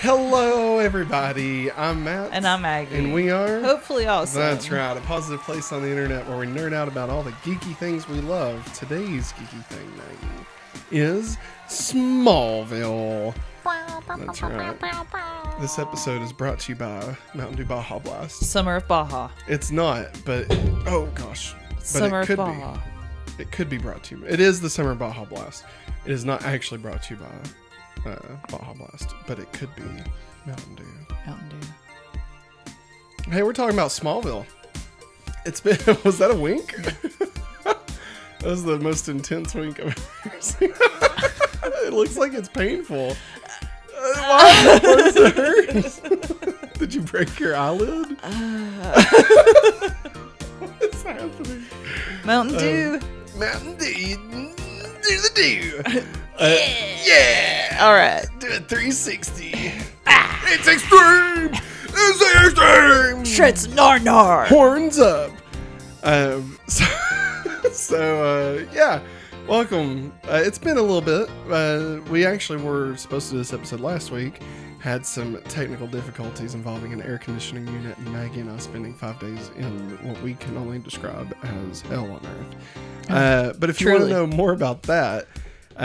Hello, everybody. I'm Matt. And I'm Maggie. And we are... Hopefully awesome. That's right. A positive place on the internet where we nerd out about all the geeky things we love. Today's geeky thing, Maggie, is Smallville. That's right. This episode is brought to you by Mountain Dew Baja Blast. Summer of Baja. It's not, but... Oh, gosh. But Summer it could of Baja. be. It could be brought to you. It is the Summer Baja Blast. It is not actually brought to you by Baja Blast, but it could be Mountain Dew. Mountain Dew. Hey, we're talking about Smallville. It's been... Was that a wink? That was the most intense wink I've ever seen. It looks like it's painful. Why does it hurt? Did you break your eyelid? What's happening? Mountain Dew. Mountain Dew. Do the dew. Yeah. All right. Do it 360. It's extreme. It's extreme. Shreds nar. Horns up. Yeah. Welcome. It's been a little bit. We actually were supposed to do this episode last week. Had some technical difficulties involving an air conditioning unit, and Maggie and I spending 5 days in what we can only describe as hell on Earth. But if you want to know more about that,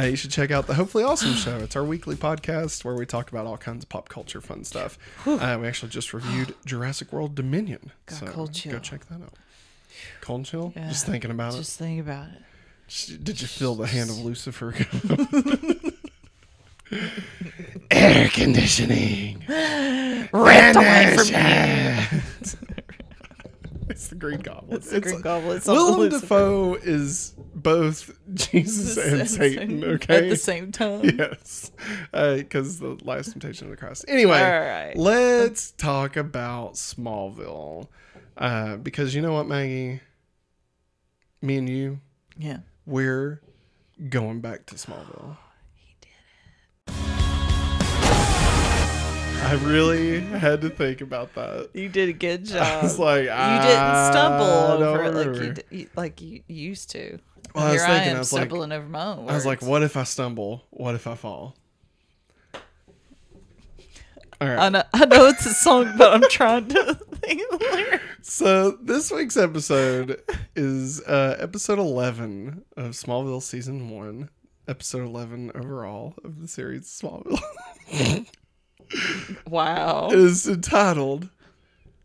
you should check out the Hopefully Awesome Show. It's our weekly podcast where we talk about all kinds of pop culture fun stuff. We actually just reviewed Jurassic World Dominion. Got cold chill. Go check that out. Cold chill? Yeah, just thinking about it? Just think about it. Did you feel the hand of Lucifer? Air conditioning. Ripped away from me. It's the Green Goblin. It's the Green Goblin. It's Willem Dafoe is both Jesus and Satan, okay? At the same time. Yes. Because the last temptation of the Christ. Anyway, all right. Let's talk about Smallville. Because you know what, Maggie? Me and you, yeah, we're going back to Smallville. He did it. I really had to think about that. You did a good job. I was like, you didn't stumble over it like you used to. Well, Here I am I was stumbling over my own words. I was like, what if I stumble? What if I fall? All right. I know it's a song, but I'm trying to think of the lyrics. So this week's episode is episode 11 of Smallville season 1. Episode 11 overall of the series Smallville. Wow. It is entitled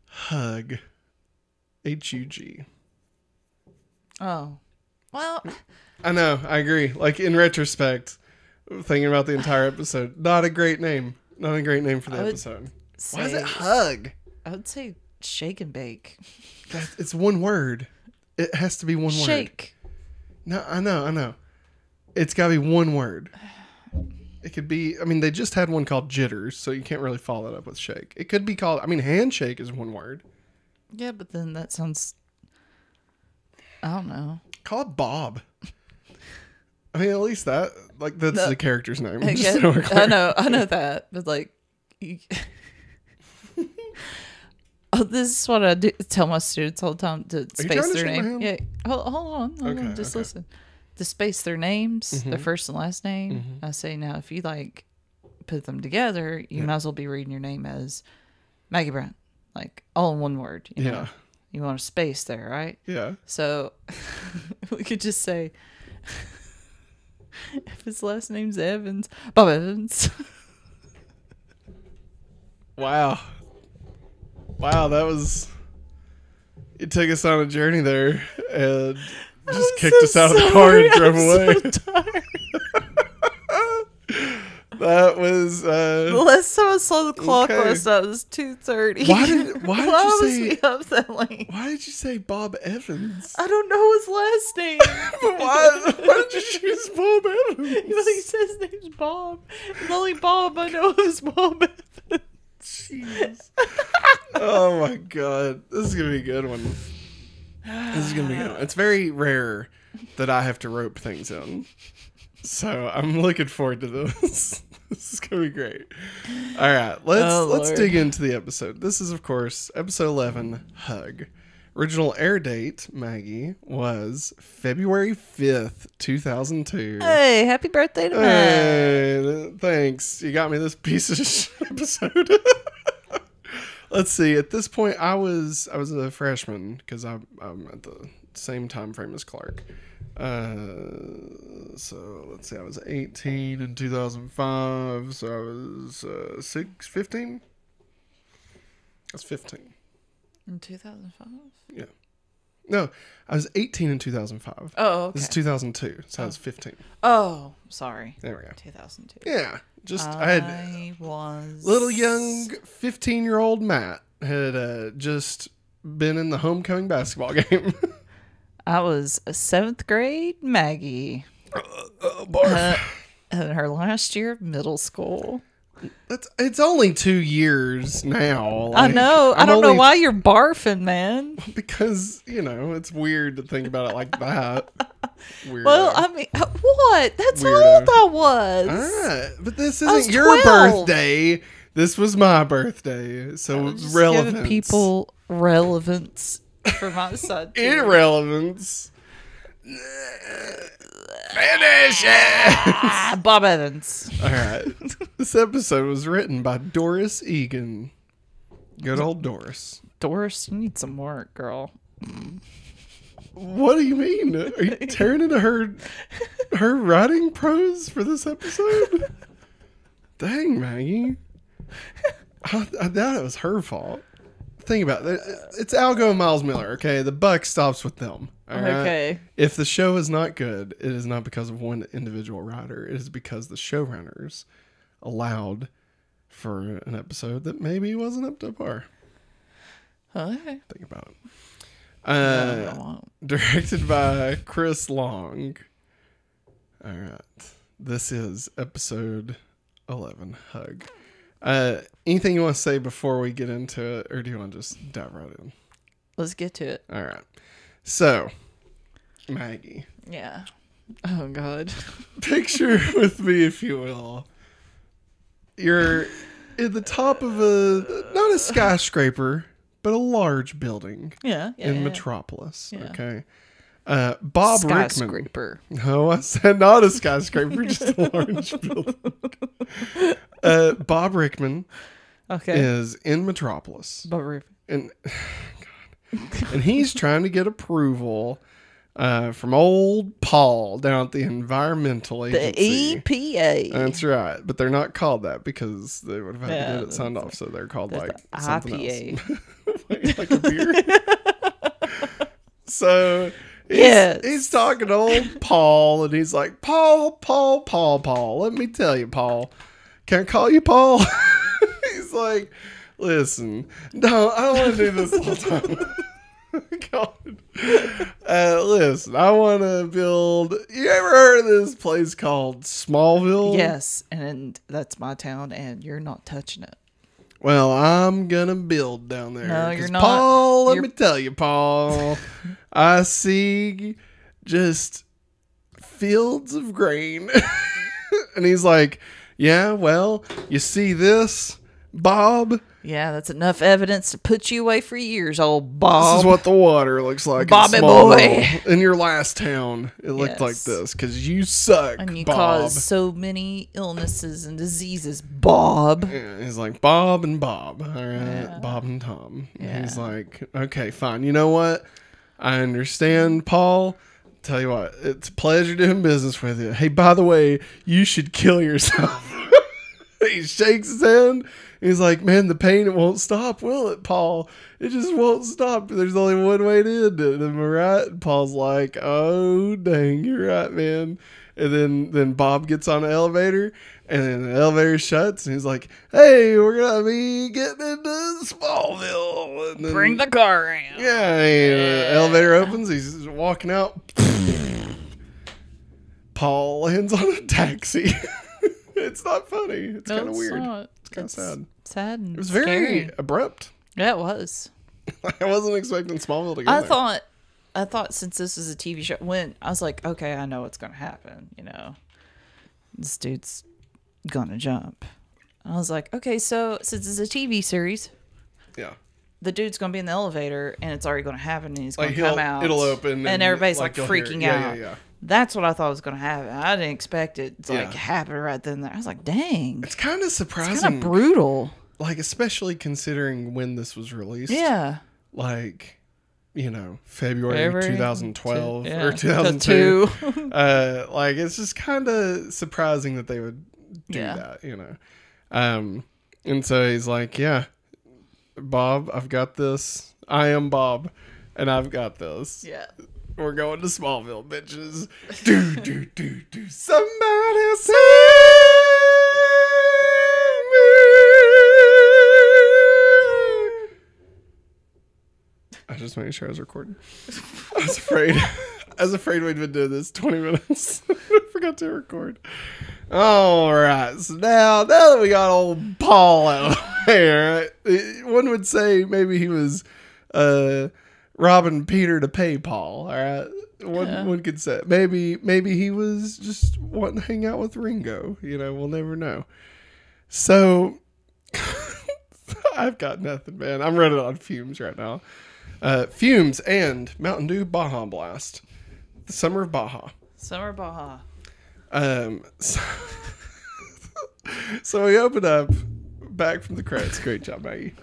Hug. H-U-G. Oh. Well. I know. I agree. Like, in retrospect, thinking about the entire episode, not a great name. Not a great name for the episode. Why is it Hug? I would say shake and bake. It's one word. It has to be one word. Shake. No, I know. It's got to be one word. It could be, I mean, they just had one called Jitters, so you can't really follow that up with shake. It could be called, I mean, handshake is one word. Yeah, but then that sounds, I don't know. Call it Bob. I mean, at least that, like, that's the character's name. I know that, but like, oh, this is what I do tell my students all the time to space their name. Yeah, hold on, just listen. To space their names, their first and last name. I say now, if you like put them together, you might as well be reading your name as Maggie Brown, like all in one word. You know? You want a space there, right? Yeah. So we could just say, if his last name's Evans, Bob Evans. Wow, that was... It took us on a journey there, and just kicked us out of the car and drove away. So tired. That was... The last time I saw the clock last night was 2:30. Why did you say... Was up that late? Why did you say Bob Evans? I don't know his last name. But why did you choose Bob Evans? He says his name's Bob. The only Bob I know is Bob Evans. Jeez. Oh my god. This is going to be a good one. It's very rare that I have to rope things in. So I'm looking forward to this. This is going to be great. All right. Let's dig into the episode. This is, of course, episode 11, Hug. Original air date, Maggie, was February 5th, 2002. Hey, happy birthday to Matt. Thanks. You got me this piece of episode. Let's see. At this point, I was a freshman because I'm at the same time frame as Clark. So let's see. I was 18 in 2005. So I was 15. I was 15. In 2005? Yeah. No, I was 18 in 2005. Oh, okay. This is 2002, so I was 15. Oh, sorry. There we go. 2002. Yeah. I was... Little young 15-year-old Matt had just been in the homecoming basketball game. I was a 7th grade Maggie. In her last year of middle school. It's only 2 years now. I know. I don't know why you're barfing, man. Because, it's weird to think about it like that. Weirdo. Well, I mean, what? That's how old I was. All right. But this isn't your birthday. This was my birthday. So it's relevance. Giving people relevance for my son. Irrelevance. Finish it! Bob Evans. All right. This episode was written by Doris Egan. Good old Doris. Doris, you need some work, girl. What do you mean? Are you tearing into her writing prose for this episode? Dang, Maggie. I doubt it was her fault. Think about it. It's Algo and Miles Miller, okay? The buck stops with them. All right? Okay. If the show is not good, it is not because of one individual writer. It is because the showrunners allowed for an episode that maybe wasn't up to par. Okay. Think about it. Directed by Chris Long. All right. This is episode 11, Hug. Anything you want to say before we get into it, or do you want to just dive right in? Let's get to it. All right. So, Maggie. Yeah. Oh, God. Picture with me, if you will. You're at the top of not a skyscraper, but a large building. Yeah. In Metropolis. Yeah. Okay. Bob skyscraper. Rickman. No, I said not a skyscraper, just a large building. Bob Rickman is in Metropolis. Bob Rickman. And he's trying to get approval from old Paul down at the environmental agency. The EPA. That's right. But they're not called that because they would have had to get it signed off. So they're called like something IPA. Else. like a beer. So he's talking to old Paul, and he's like, Paul, let me tell you, Paul. Can I call you Paul? He's like, listen, no, I don't want to do this all the time. God. Listen, I want to build. You ever heard of this place called Smallville? Yes, and that's my town, and you're not touching it. Well, I'm gonna build down there. No, you're not. Paul, let me tell you, Paul. I see just fields of grain. And he's like, yeah, well, you see this, Bob? Yeah, that's enough evidence to put you away for years, old Bob. This is what the water looks like. Bobby boy. In your last town, it looked like this because you suck, and you Bob. caused so many illnesses and diseases, Bob. Yeah, he's like, Bob and Bob. All right, Yeah. Bob and Tom. Yeah. He's like, okay, fine. You know what? I understand, Paul. Tell you what, it's a pleasure doing business with you. Hey, by the way, you should kill yourself. He shakes his hand. He's like, man, the pain, it won't stop, will it, Paul? It just won't stop. There's only one way to end it. Am I right? And Paul's like, oh, dang, you're right, man. And then Bob gets on the elevator, and then the elevator shuts, and he's like, hey, we're going to be getting into Smallville. And then, Bring the car in. Yeah, the elevator opens. He's walking out. Paul lands on a taxi. It's not funny. It's kind of weird. It's kind of sad. Sad and it was very abrupt. Yeah, it was. I wasn't expecting Smallville to go there. I thought since this was a TV show, I was like, okay, I know what's going to happen. This dude's going to jump. I was like, okay, so since it's a TV series, yeah, the dude's going to be in the elevator and it's already going to happen and he's going to come out. It'll open. And everybody's like freaking out. Yeah. That's what I thought was going to happen. I didn't expect it to like happen right then and there. I was like, dang. It's kind of surprising. It's kind of brutal. Like, especially consiering when this was released. Yeah. Like, February 2012 or 2002. Like, it's just kind of surprising that they would do that, And so he's like, yeah, Bob, I've got this. I am Bob, and I've got this. Yeah. We're going to Smallville, bitches. Do. Somebody save me. I just made sure I was recording. I was afraid we'd been doing this 20 minutes. I forgot to record. All right. So now that we got old Paul out of there, one would say maybe he was robbing Peter to pay Paul. All right. One could say maybe he was just wanting to hang out with Ringo. We'll never know. So I've got nothing, man. I'm running on fumes right now. Fumes and Mountain Dew Baja Blast. The summer of Baja. Summer Baja. So we open up back from the credits. Great job, Maggie.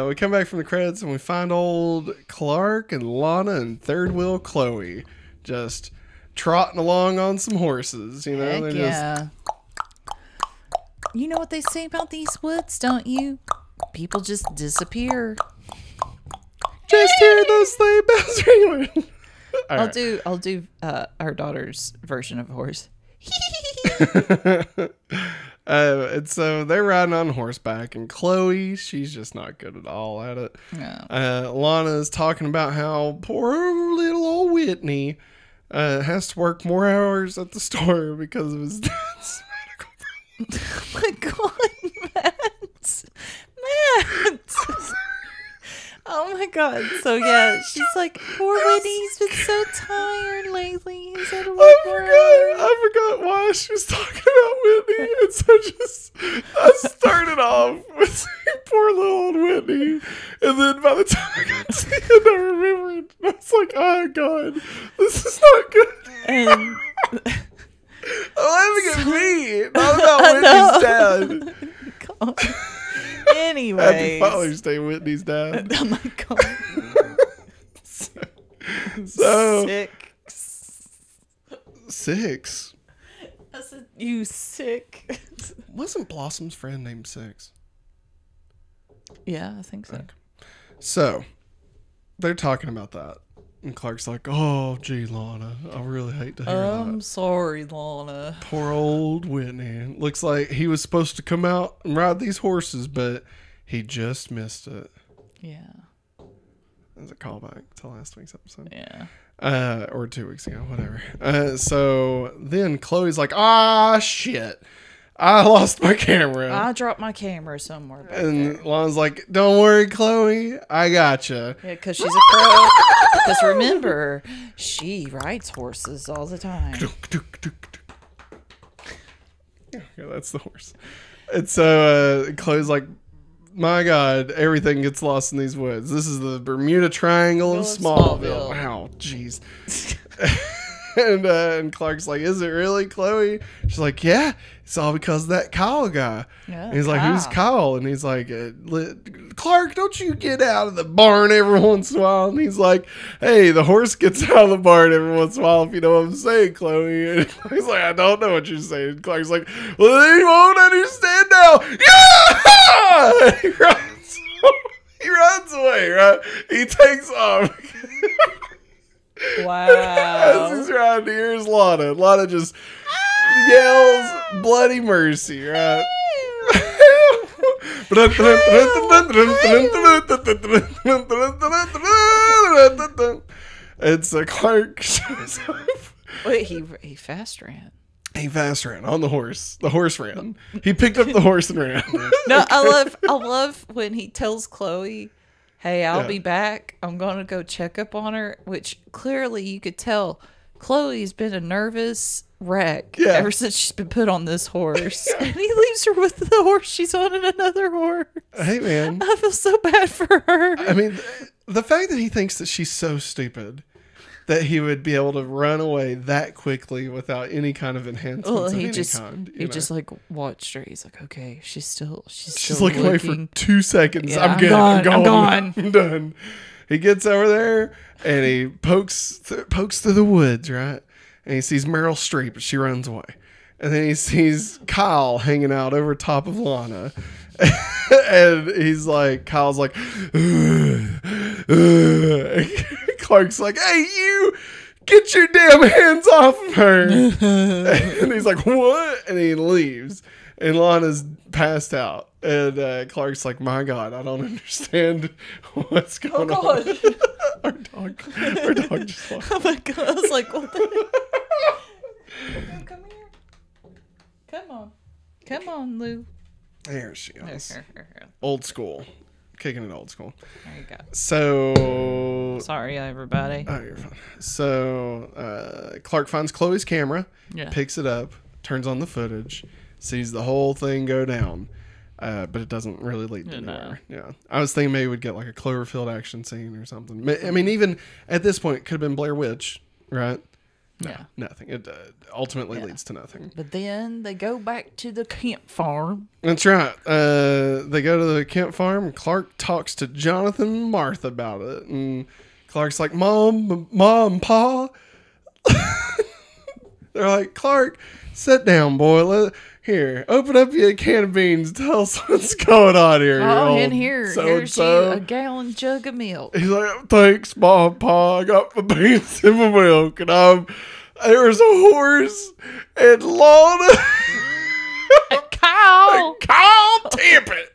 We come back from the credits and we find old Clark and Lana and third wheel Chloe just trotting along on some horses. Heck yeah. You know what they say about these woods, don't you? People just disappear. Just hear those sleigh bells ringing. I'll do our daughter's version of horse. And so they're riding on horseback, and Chloe, she's just not good at all at it. No. Lana's talking about how poor little old Whitney has to work more hours at the store because of his dad's medical problems. Oh my God, Matt. Oh my God. So yeah, she's like, poor Whitney's been so tired lately. He's had to work I forgot why she was talking about Whitney. And so I started off with saying poor little old Whitney. And then by the time I got to the end, I remembered. I was like, oh God, this is not good. And I'm laughing at me, not about Whitney's dad. God. Anyway, Happy Father's Day, Whitney's dad. Oh my God. So 6. I said, you sick. Wasn't Blossom's friend named Six? Yeah, I think so. Okay. So they're talking about that. And Clark's like, oh, gee, Lana, I really hate to hear that. I'm sorry, Lana. Poor old Whitney. Looks like he was supposed to come out and ride these horses, but he just missed it. Yeah. As a callback to last week's episode. Yeah. Or 2 weeks ago, whatever. So then Chloe's like, ah, shit. I lost my camera. I dropped my camera somewhere back and there. Lana's like, don't worry, Chloe. I gotcha. Yeah, because she's a pro. Because remember, she rides horses all the time. Yeah, that's the horse. And so Chloe's like, my God, everything gets lost in these woods. This is the Bermuda Triangle of Smallville. Wow, jeez. And Clark's like, is it really, Chloe? She's like, yeah, it's all because of that Kyle guy. Yeah, and he's like, who's Kyle? And he's like, Clark, don't you get out of the barn every once in a while? And he's like, hey, the horse gets out of the barn every once in a while, if you know what I'm saying, Chloe. And he's like, I don't know what you're saying. Clark's like, well, then you won't understand now. Yeah! He runs away, right? He takes off. Wow. As he's riding, here's Lana. Lana just yells bloody mercy, right? And so Clark shows up. Wait, he fast ran. He fast ran on the horse. The horse ran. He picked up the horse and ran. No, I love when he tells Chloe, hey, I'll be back. I'm going to go check up on her, which clearly you could tell Chloe's been a nervous wreck ever since she's been put on this horse. And he leaves her with the horse she's on and another horse. Hey, man. I feel so bad for her. I mean, the fact that he thinks that she's so stupid that he would be able to run away that quickly without any kind of enhancements of any kind. He just like watched her. He's like, okay, she's still looking away for 2 seconds. Yeah, I'm good. I'm gone. I'm done. He gets over there and he pokes through the woods, right? And he sees Meryl Streep, but she runs away. And then he sees Kyle hanging out over top of Lana. And Kyle's like, Clark's like, hey, you, get your damn hands off of her. And he's like, what? And he leaves. And Lana's passed out. And Clark's like, my God, I don't understand what's going on. Our dog just walked. Oh my God. I was like, what the heck? Come here. Come on, Lou. There she goes. Old school. Kicking it old school. There you go. So... Sorry, everybody. Oh, you're fine. So, Clark finds Chloe's camera, picks it up, turns on the footage, sees the whole thing go down, but it doesn't really lead to anywhere. Yeah. I was thinking maybe we'd get like a Cloverfield action scene or something. I mean, even at this point, it could have been Blair Witch, right? No, nothing. It ultimately leads to nothing. But then they go back to the camp farm. That's right. They go to the camp farm, and Clark talks to Jonathan and Martha about it. And Clark's like, Mom, Pa. They're like, Clark, sit down, boy. Here, open up your can of beans. Tell us what's going on here. Oh, and here's you a gallon jug of milk. He's like, thanks, Mom, Pa. I got my beans and my milk, and there was a horse and Lana. Kyle Tippett.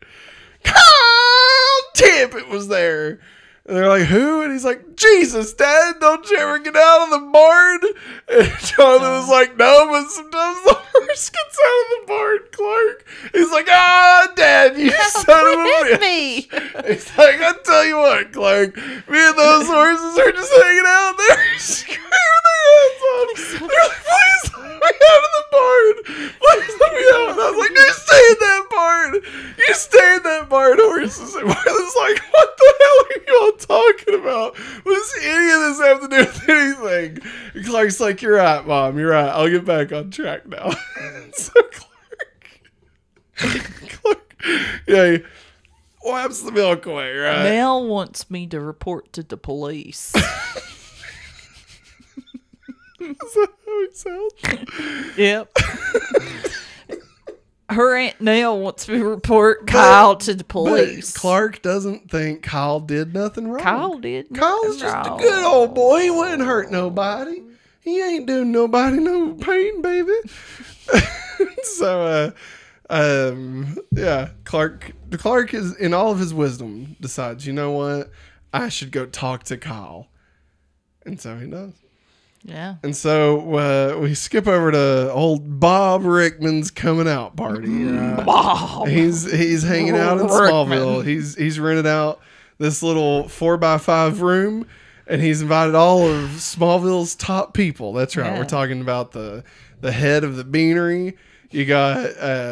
Kyle Tippett was there. And they're like, who? And he's like, Jesus, Dad, don't you ever get out of the barn? And Jonathan was like, no, but sometimes the horse gets out of the barn, Clark. He's like, Dad, you son of a bitch. He's like, I tell you what, Clark, me and those horses are just hanging out there screaming their heads off. They're like, please let me out of the barn. Please let me out. And I was like, you stay in that barn. You stay in that barn, horses. And Martha's like, what the hell are you all talking about? What does any of this have to do with anything? And Clark's like, you're right, Mom, you're right. I'll get back on track now. So Clark, he wipes the milk away, right? Mel wants me to report to the police. Is that how he sounds? Yep. Her Aunt Nell wants me to report Kyle to the police. But Clark doesn't think Kyle did nothing wrong. Kyle's just a good old boy. He wouldn't hurt nobody. He ain't doing nobody no pain, baby. So, Clark is, in all of his wisdom, decides, you know what? I should go talk to Kyle. And so he does. Yeah. And so we skip over to old Bob Rickman's coming out party. Right? Bob. He's hanging out in Smallville. He's rented out this little 4x5 room, and he's invited all of Smallville's top people. That's right. Yeah. We're talking about the head of the beanery. You got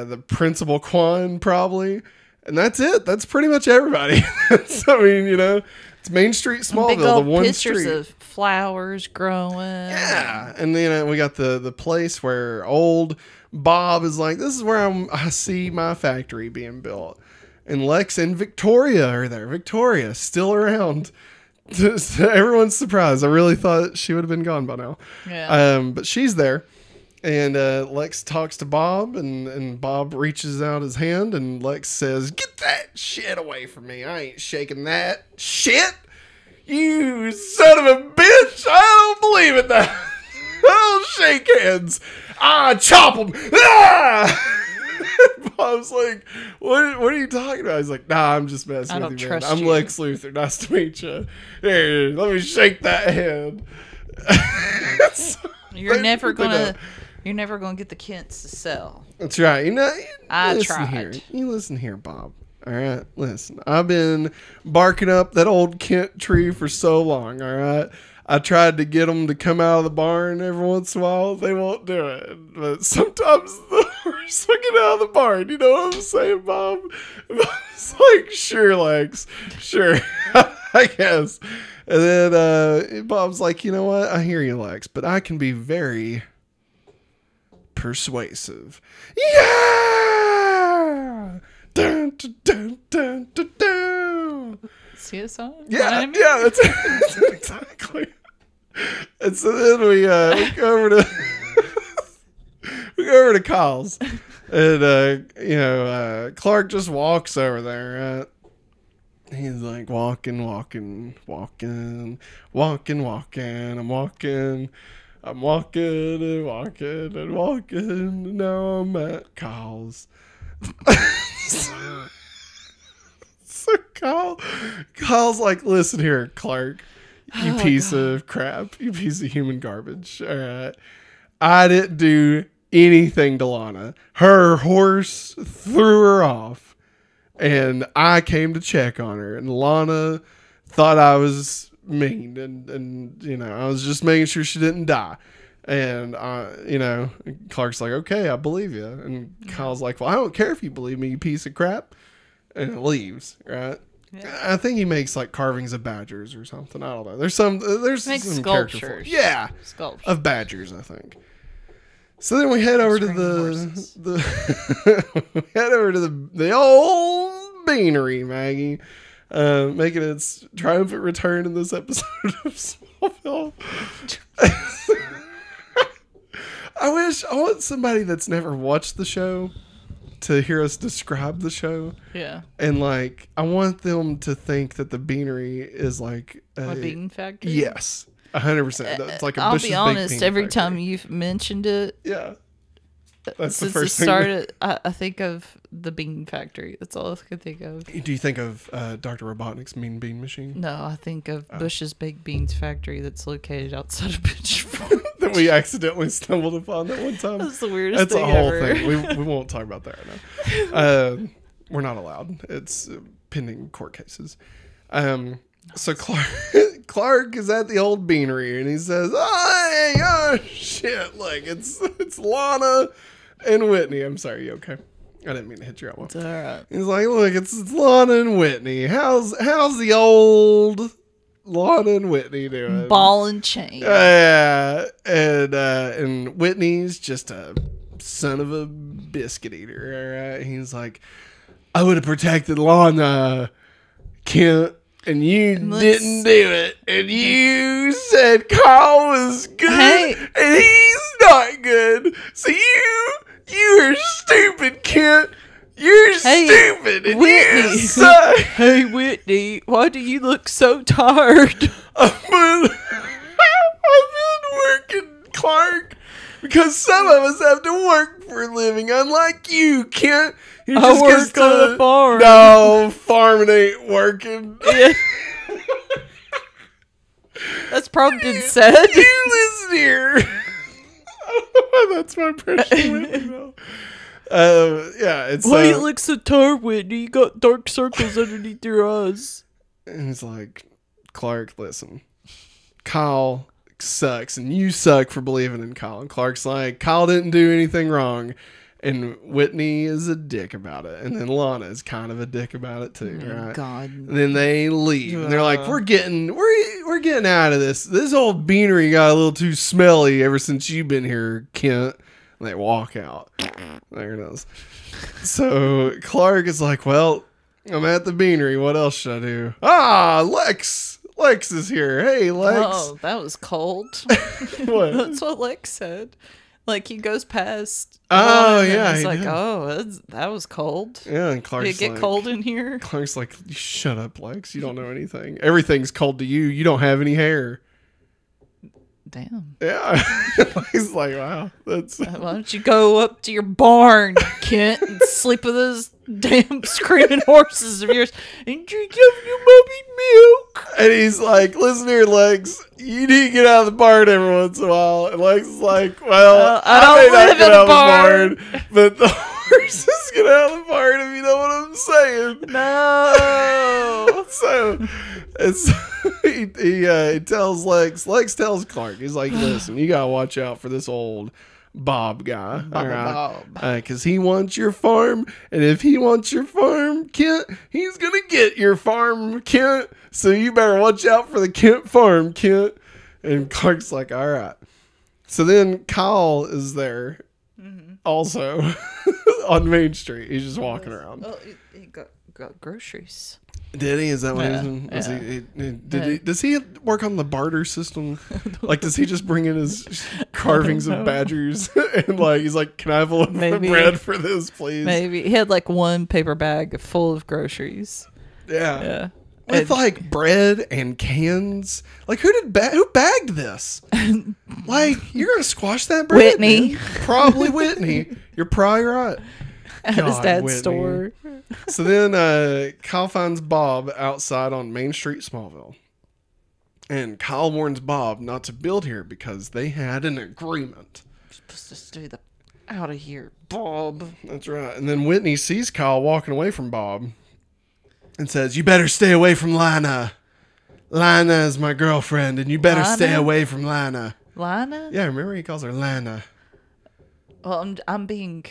the principal Quan probably, and that's it. That's pretty much everybody. It's Main Street Smallville, big old the one pictures street of flowers growing. Yeah, and then we got the place where old Bob is like, this is where I see my factory being built. And Lex and Victoria are there. Victoria still around. Everyone's surprised. I really thought she would have been gone by now. Yeah. But she's there. And Lex talks to Bob, and Bob reaches out his hand, and Lex says, get that shit away from me. I ain't shaking that shit. You son of a bitch. I don't believe it now. I don't shake hands. Chop them. Bob's like, what are you talking about? He's like, nah, I'm just messing with you, man. I'm Lex Luthor. Nice to meet you. Here, let me shake that hand. You're never gonna get the Kents to sell. That's right. I tried. You listen here, Bob. All right, listen. I've been barking up that old Kent tree for so long. All right, I tried to get them to come out of the barn every once in a while. They won't do it. But sometimes the horse looking out of the barn. You know what I'm saying, Bob? Bob's like, sure, Lex. Sure. I guess. And then Bob's like, you know what? I hear you, Lex, but I can be very persuasive. Yeah! Dun, dun, dun, dun, dun, dun. See a song? Yeah, that's exactly. And so then we go over to Kyle's, and Clark just walks over there. He's like walking. I'm walking and walking. Now I'm at Kyle's. So Kyle's like, listen here, Clark, you piece of crap, you piece of human garbage. All right, I didn't do anything to Lana. Her horse threw her off, and I came to check on her, and Lana thought I was mean, and I was just making sure she didn't die. And Clark's like, okay, I believe you. And Kyle's like, well, I don't care if you believe me, you piece of crap. And it leaves, right? Yeah. I think he makes like carvings of badgers or something. I don't know. There's some sculptures. Sculptures of badgers, I think. So then we head over to the old beanery, Maggie, making its triumphant return in this episode of Smallville. I want somebody that's never watched the show to hear us describe the show. Yeah. And like, I want them to think that the beanery is like a bean factory. Yes. 100%. It's like a I'll Bush's be honest, Baked every Bean time factory. you've mentioned it. Yeah. That's since the first it started, thing. I think of the bean factory. That's all I could think of. Do you think of Dr. Robotnik's Mean Bean Machine? No, I think of Bush's Baked Beans factory that's located outside of Pitchfork. That we accidentally stumbled upon that one time. That's the weirdest thing That's a whole ever. thing. We won't talk about that right now. We're not allowed. It's pending court cases. So Clark is at the old beanery and he says, oh shit, look, it's Lana and Whitney. I'm sorry, you okay? I didn't mean to hit you out one. It's all right. He's like, look, it's Lana and Whitney. How's the old Lana and Whitney doing? Ball and chain. Yeah, and Whitney's just a son of a biscuit eater. All right, he's like, I would have protected Lana, Kent, and you didn't do it. And you said Kyle was good, and he's not good. So you are stupid, Kent. You're stupid, and Whitney. you suck. Hey, Whitney, why do you look so tired? I've been working, Clark, because some of us have to work for a living, unlike you, Kent. I work on a farm. No, farming ain't working. Yeah. That's probably been said. You listen here. I don't know why that's my impression. Whitney, it's why you look so tired, Whitney? You got dark circles underneath your eyes. And he's like, Clark, listen, Kyle sucks, and you suck for believing in Kyle. And Clark's like, Kyle didn't do anything wrong. And Whitney is a dick about it. And then Lana is kind of a dick about it too, right? God. And then they leave. And they're like, we're getting out of this. This old beanery got a little too smelly ever since you've been here, Kent. And they walk out. There it is. So Clark is like, well, I'm at the beanery. What else should I do? Lex. Lex is here. Hey, Lex. Oh, that was cold. What? That's what Lex said. Like, he goes past. Oh, yeah. He's like, that was cold. Yeah, and Clark's Did it get cold in here? Clark's like, shut up, Lex. You don't know anything. Everything's cold to you. You don't have any hair. Damn. Yeah. He's like, wow. That's. Why don't you go up to your barn, Kent, and sleep with those damn screaming horses of yours and drink of your mommy milk? And he's like, listen here, Lex. You need to get out of the barn every once in a while. And Lex is like, well, I don't live in the barn, but the horses get out of the barn, if you know what I'm saying. No. So he tells Lex tells Clark, he's like, listen, you gotta watch out for this old Bob guy. Bob. Because he wants your farm. And if he wants your farm, Kent, he's going to get your farm, Kent. So you better watch out for the Kent farm, Kent. And Clark's like, all right. So then Kyle is there also on Main Street. He's just walking around. Oh, he got groceries. Did he? Is that what does he work on the barter system? Like, does he just bring in his carvings of badgers and like he's like, can I have a loaf of bread for this, please? Maybe he had like one paper bag full of groceries. Yeah. With like bread and cans. Like, who bagged this? Like, you're gonna squash that bread? Whitney. Man. Probably Whitney. You're probably right. At his dad's Whitney. store. So then Kyle finds Bob outside on Main Street, Smallville. And Kyle warns Bob not to build here because they had an agreement. You're supposed to stay out of here, Bob. That's right. And then Whitney sees Kyle walking away from Bob and says, you better stay away from Lana. Lana is my girlfriend, and you better stay away from Lana. Lana? Yeah, remember he calls her Lana. Well, I'm being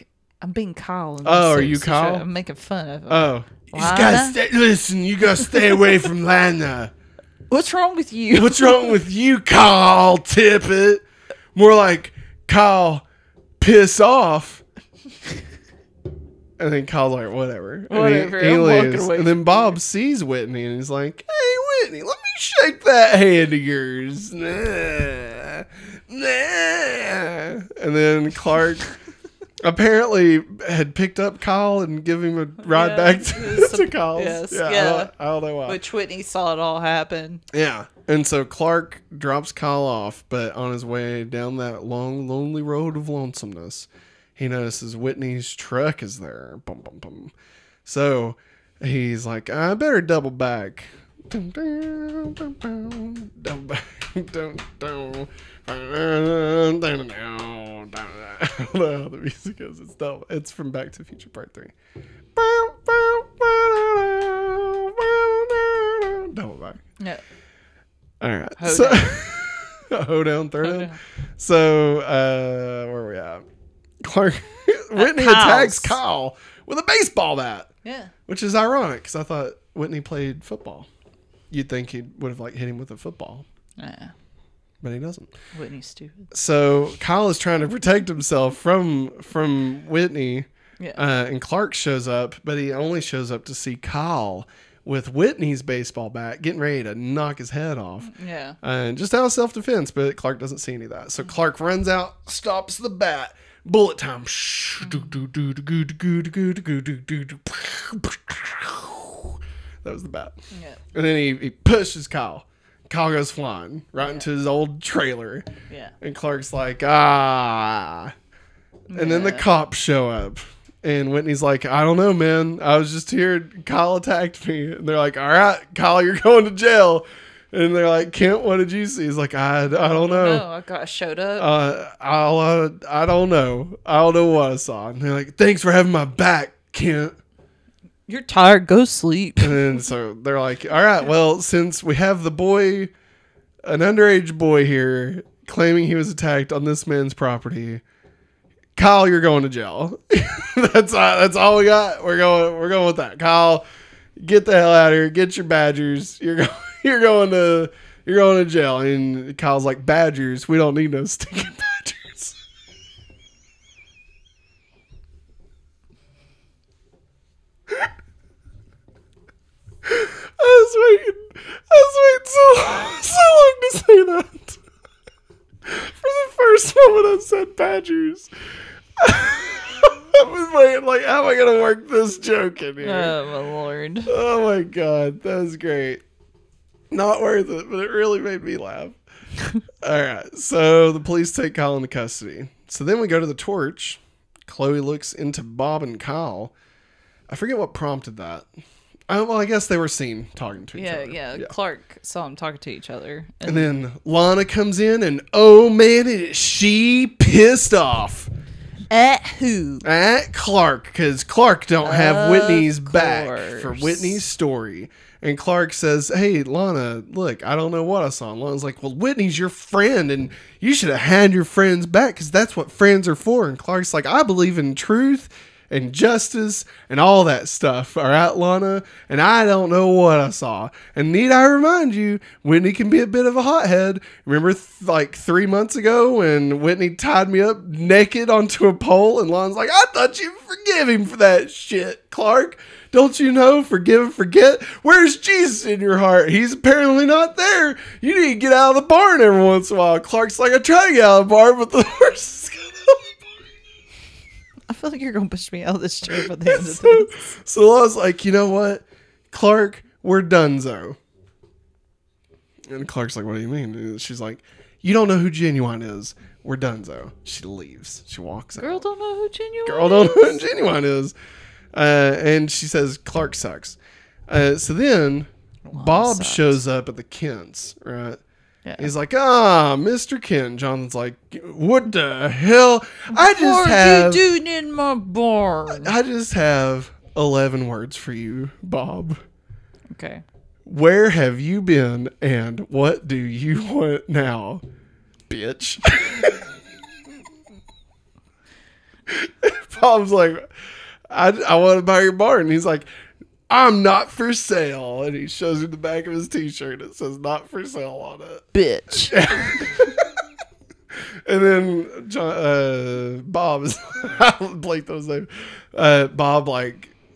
Kyle. Oh, are you Kyle? I'm making fun of him. Oh. You gotta stay away from Lana. What's wrong with you? What's wrong with you, Kyle Tippett? More like, Kyle, piss off. And then Kyle's like, whatever. Whatever. He leaves. And then Bob sees Whitney and he's like, hey, Whitney, let me shake that hand of yours. Nah. And then Clark apparently had picked up Kyle and given him a ride back to Kyle's. Yes, I don't know why. Which Whitney saw it all happen. Yeah. And so Clark drops Kyle off, but on his way down that long, lonely road of lonesomeness, he notices Whitney's truck is there. Bum, bum, bum. So he's like, I better double back. Double back. I don't know how the music goes. It's from Back to the Future Part 3. Double back. Yeah. All right. Hoe down, throw down. So, where are we at? Clark, Whitney attacks Kyle with a baseball bat. Yeah. Which is ironic because I thought Whitney played football. You'd think he would have like hit him with a football. Yeah. But he doesn't. Whitney's stupid. So Kyle is trying to protect himself from Whitney. Yeah. And Clark shows up, but he only shows up to see Kyle with Whitney's baseball bat getting ready to knock his head off. Yeah. And just out of self-defense, but Clark doesn't see any of that. So Clark runs out, stops the bat. Bullet time. That was the bat. Yeah. And then he pushes Kyle. Kyle goes flying right into his old trailer. Yeah. And Clark's like, And then the cops show up. And Whitney's like, I don't know, man. I was just here. Kyle attacked me. And they're like, all right, Kyle, you're going to jail. And they're like, Kent, what did you see? He's like, I don't know. No, I got showed up. I don't know. I don't know what I saw. And they're like, thanks for having my back, Kent. You're tired. Go sleep. And then so they're like, all right, well, since we have an underage boy here claiming he was attacked on this man's property, Kyle, you're going to jail. That's all we got. We're going with that. Kyle, get the hell out of here. Get your badgers. You're going to jail. And Kyle's like, badgers? We don't need no stinking badgers. I was waiting so long to say that. For the first moment I said badgers. I was waiting, like, how am I going to work this joke in here? Oh, my Lord. Oh, my God. That was great. Not worth it, but it really made me laugh. All right. So the police take Kyle into custody. So then we go to the torch. Chloe looks into Bob and Kyle. I forget what prompted that. Well, I guess they were seen talking to each other. Yeah. Clark saw them talking to each other. And then Lana comes in, and oh, man, is she pissed off. At who? At Clark, because Clark don't have Whitney's back for Whitney's story. And Clark says, hey, Lana, look, I don't know what I saw. And Lana's like, well, Whitney's your friend, and you should have had your friends back, because that's what friends are for. And Clark's like, I believe in truth and justice and all that stuff. All right, Lana? And I don't know what I saw. And need I remind you, Whitney can be a bit of a hothead. Remember like 3 months ago when Whitney tied me up naked onto a pole, and Lana's like, I thought you'd forgive him for that shit, Clark. Don't you know? Forgive and forget. Where's Jesus in your heart? He's apparently not there. You need to get out of the barn every once in a while. Clark's like, I try to get out of the barn, but the horse is going to. I feel like you're going to push me out of this chair by the end of this. So I was like, you know what? Clark, we're donezo. And Clark's like, what do you mean? And she's like, you don't know who Genuine is. We're donezo. She leaves. She walks out. Girl don't know who Genuine Girl don't know who Genuine is. And she says, Clark sucks. So then Bob shows up at the Kents, right? Yeah. He's like, Mr. Kent. Jonathan's like, what the hell? What are you doing in my barn? I just have 11 words for you, Bob. Okay. Where have you been, and what do you want now, bitch? Bob's like, I want to buy your barn. And he's like, I'm not for sale. And he shows you the back of his t-shirt. It says not for sale on it. Bitch. And then Bob is, I blanked those names. Bob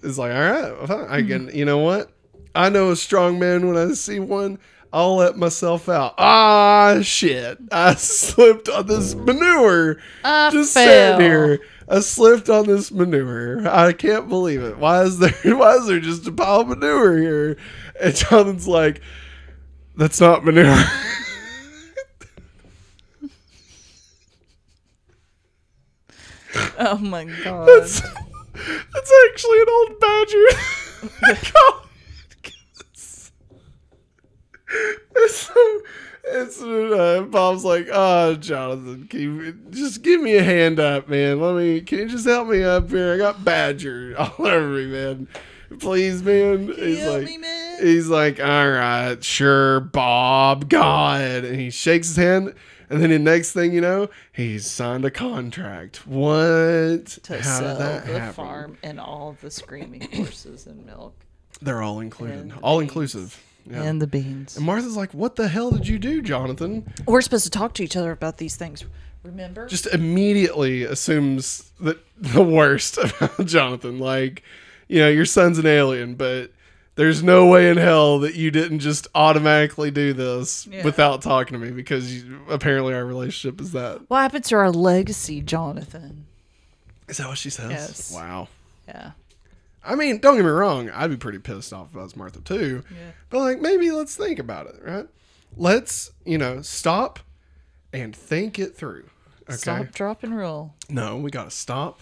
is like, all right, fine. I can, you know what? I know a strong man when I see one. I'll let myself out. Shit. I slipped on this manure. Just sitting here. I slipped on this manure. I can't believe it. Why is there just a pile of manure here? And Jonathan's like, that's not manure. Oh my God. That's actually an old badger. Bob's like, Jonathan, can you just give me a hand up, man? Can you just help me up here? I got badger all over me, man. Please, man. He's like, all right, sure, Bob, God. And he shakes his hand, and then the next thing you know, he's signed a contract. What? To sell the farm and all the screaming horses and milk. They're all included. All inclusive. Yeah. And the beans. And Martha's like, what the hell did you do, Jonathan? We're supposed to talk to each other about these things. Remember? Just immediately assumes the worst about Jonathan. Like, your son's an alien, but there's no way in hell that you didn't just automatically do this without talking to me, because apparently our relationship is that. What happened to our legacy, Jonathan? Is that what she says? Yes. Wow. Yeah. I mean, don't get me wrong. I'd be pretty pissed off if I was Martha too. Yeah. But maybe let's think about it, right? Let's, stop and think it through. Okay. Stop, drop, and roll. No, we got to stop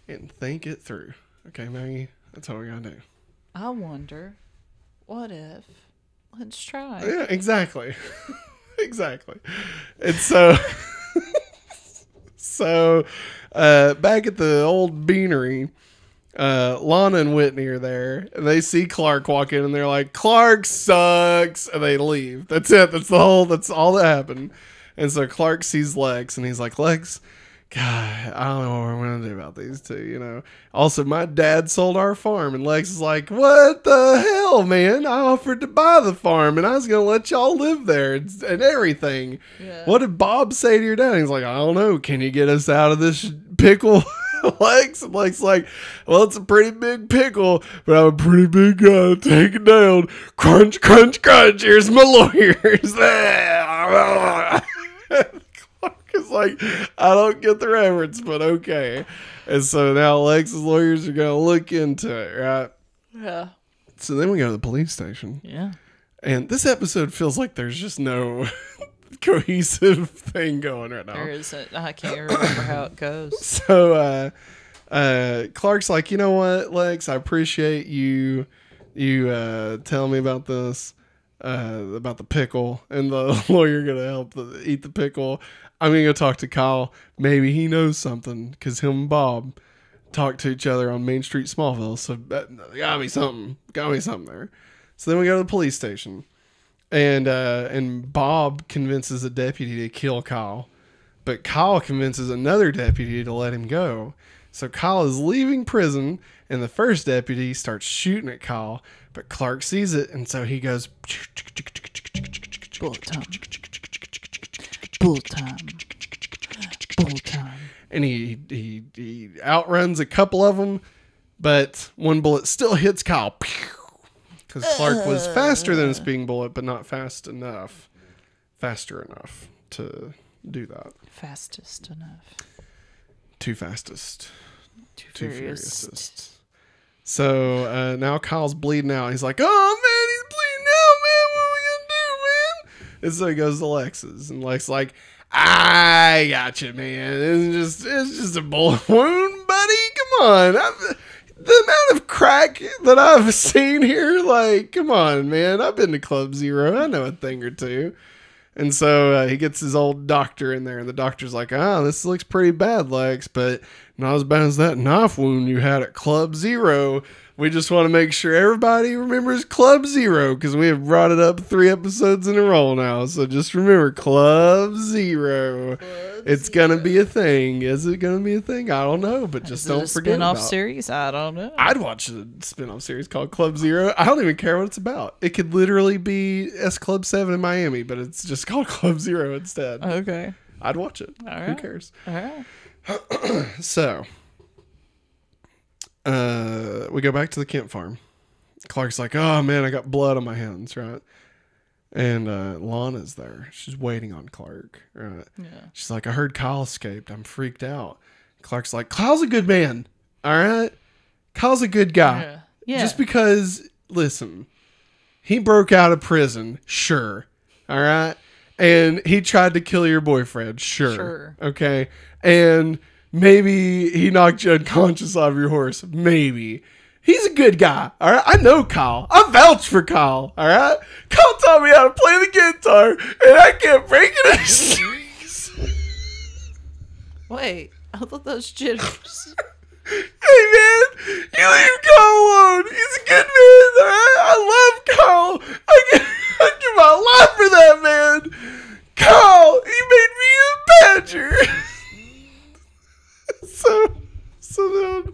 and think it through. Okay, Maggie? That's what we got to do. I wonder, what if? Let's try. Yeah, exactly. Exactly. And so, back at the old beanery, Lana and Whitney are there, and they see Clark walk in, and they're like, Clark sucks, and they leave. That's it. That's all that happened. And so Clark sees Lex, and he's like, Lex, God, I don't know what we're going to do about these two, Also, my dad sold our farm, and Lex is like, what the hell, man? I offered to buy the farm, and I was going to let y'all live there and everything. Yeah. What did Bob say to your dad? He's like, I don't know. Can you get us out of this pickle? Lex? And Lex like, well, it's a pretty big pickle, but I'm a pretty big guy. Take it down. Crunch, crunch, crunch. Here's my lawyers. Clark is like, I don't get the reference, but okay. And so now Lex's lawyers are going to look into it, right? Yeah. So then we go to the police station. Yeah. And this episode feels like there's just no cohesive thing going right now. There isn't. I can't remember how it goes. So Clark's like, you know what, Lex, I appreciate you telling me about this, about the pickle, and the lawyer gonna help eat the pickle. I'm going to go talk to Kyle. Maybe he knows something because him and Bob talk to each other on Main Street, Smallville. So gotta be something. Gotta be something there. So then we go to the police station. And Bob convinces a deputy to kill Kyle. But Kyle convinces another deputy to let him go. So Kyle is leaving prison, and the first deputy starts shooting at Kyle. But Clark sees it, and so he goes... Bullet time. Bullet time. Bullet time. And he outruns a couple of them, but one bullet still hits Kyle. Because Clark was faster than a speeding bullet, but not fast enough. Faster enough to do that. Fastest enough. Too fastest. Too furiousest. So now Kyle's bleeding out. He's like, oh man, he's bleeding out, man. What are we gonna do, man? And so he goes to Lex's, and Lex like, I got you, man. It's just a bullet wound, buddy. Come on. The amount of crack that I've seen here, like, come on, man. I've been to Club Zero. I know a thing or two. And so he gets his old doctor in there, and the doctor's like, this looks pretty bad, Lex, but not as bad as that knife wound you had at Club Zero. We just want to make sure everybody remembers Club Zero, because we have brought it up 3 episodes in a row now. So just remember Club Zero. It's going to be a thing. Is it going to be a thing? I don't know, but just don't forget about it. Spin-off series? I don't know. I'd watch a spin-off series called Club Zero. I don't even care what it's about. It could literally be S Club 7 in Miami, but it's just called Club Zero instead. Okay. I'd watch it. All right. Who cares? All right. So, we go back to the Kent farm. Clark's like, oh man, I got blood on my hands, right? And Lana's there. She's waiting on Clark, right? Yeah. She's like, I heard Kyle escaped. I'm freaked out. Clark's like, Kyle's a good man, all right? Kyle's a good guy. Yeah. Just because, listen, he broke out of prison, sure, all right? And he tried to kill your boyfriend, sure. Okay? And maybe he knocked you unconscious off your horse, maybe. He's a good guy, all right? I know Kyle. I vouch for Kyle, all right? Kyle taught me how to play the guitar, and I can't break it in the strings. Wait, I thought that was jitters. Hey, man, you leave Kyle alone. He's a good man, all right? I love Kyle. I give my life for that man. Kyle, he made me a badger. So then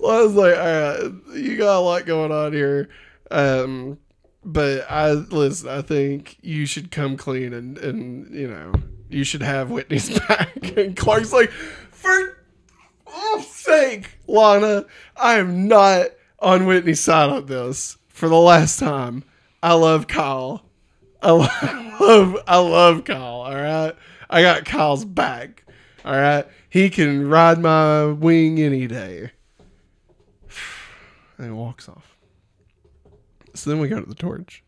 I was like, all right, you got a lot going on here. But I think you should come clean and you know, you should have Whitney's back. And Clark's like, for sake, Lana, I am not on Whitney's side on this. For the last time, I love Kyle. I love Kyle, all right? I got Kyle's back, all right? He can ride my wing any day. And he walks off. So then we go to the torch.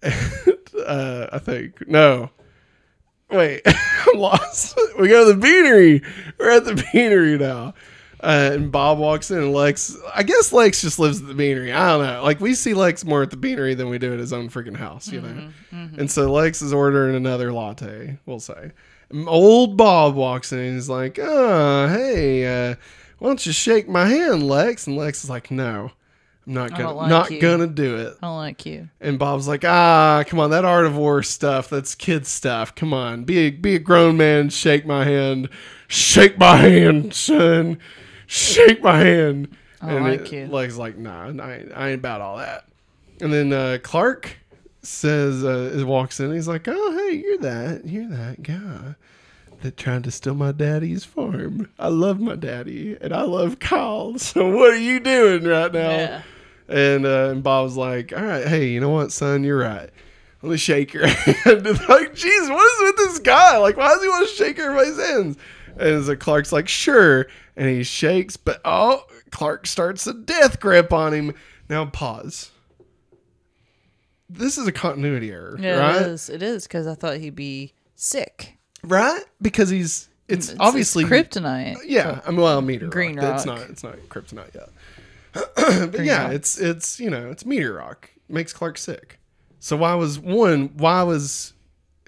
And, I think. No. Wait. I'm lost. We go to the beanery. We're at the beanery now. And Bob walks in and Lex. I guess Lex just lives at the beanery. I don't know. Like, we see Lex more at the beanery than we do at his own freaking house, you know? Mm-hmm. And so Lex is ordering another latte, we'll say. And old Bob walks in and he's like, oh, hey, why don't you shake my hand, Lex? And Lex is like, no, I'm not gonna do it. I don't like you. And Bob's like, come on, that Art of War stuff, that's kid stuff. Come on, be a grown man, shake my hand. Shake my hand, son. Shake my hand. I don't like you. Lex is like, nah, I ain't about all that. And then Clark says, walks in, and he's like, oh, hey, you're that guy that tried to steal my daddy's farm. I love my daddy, and I love Kyle. So what are you doing right now? Yeah. And Bob's like, all right, hey, you know what, son? You're right. Let me shake your hand. And like, geez, what is with this guy? Like, why does he want to shake everybody's hands? And so Clark's like, sure. And he shakes, but Clark starts a death grip on him. Now pause. This is a continuity error, right? It is, because I thought he'd be sick. Right? Because it's obviously kryptonite. Yeah, meteorite. Green rock. It's not kryptonite yet. But green rock. It's meteor rock. Makes Clark sick. So why was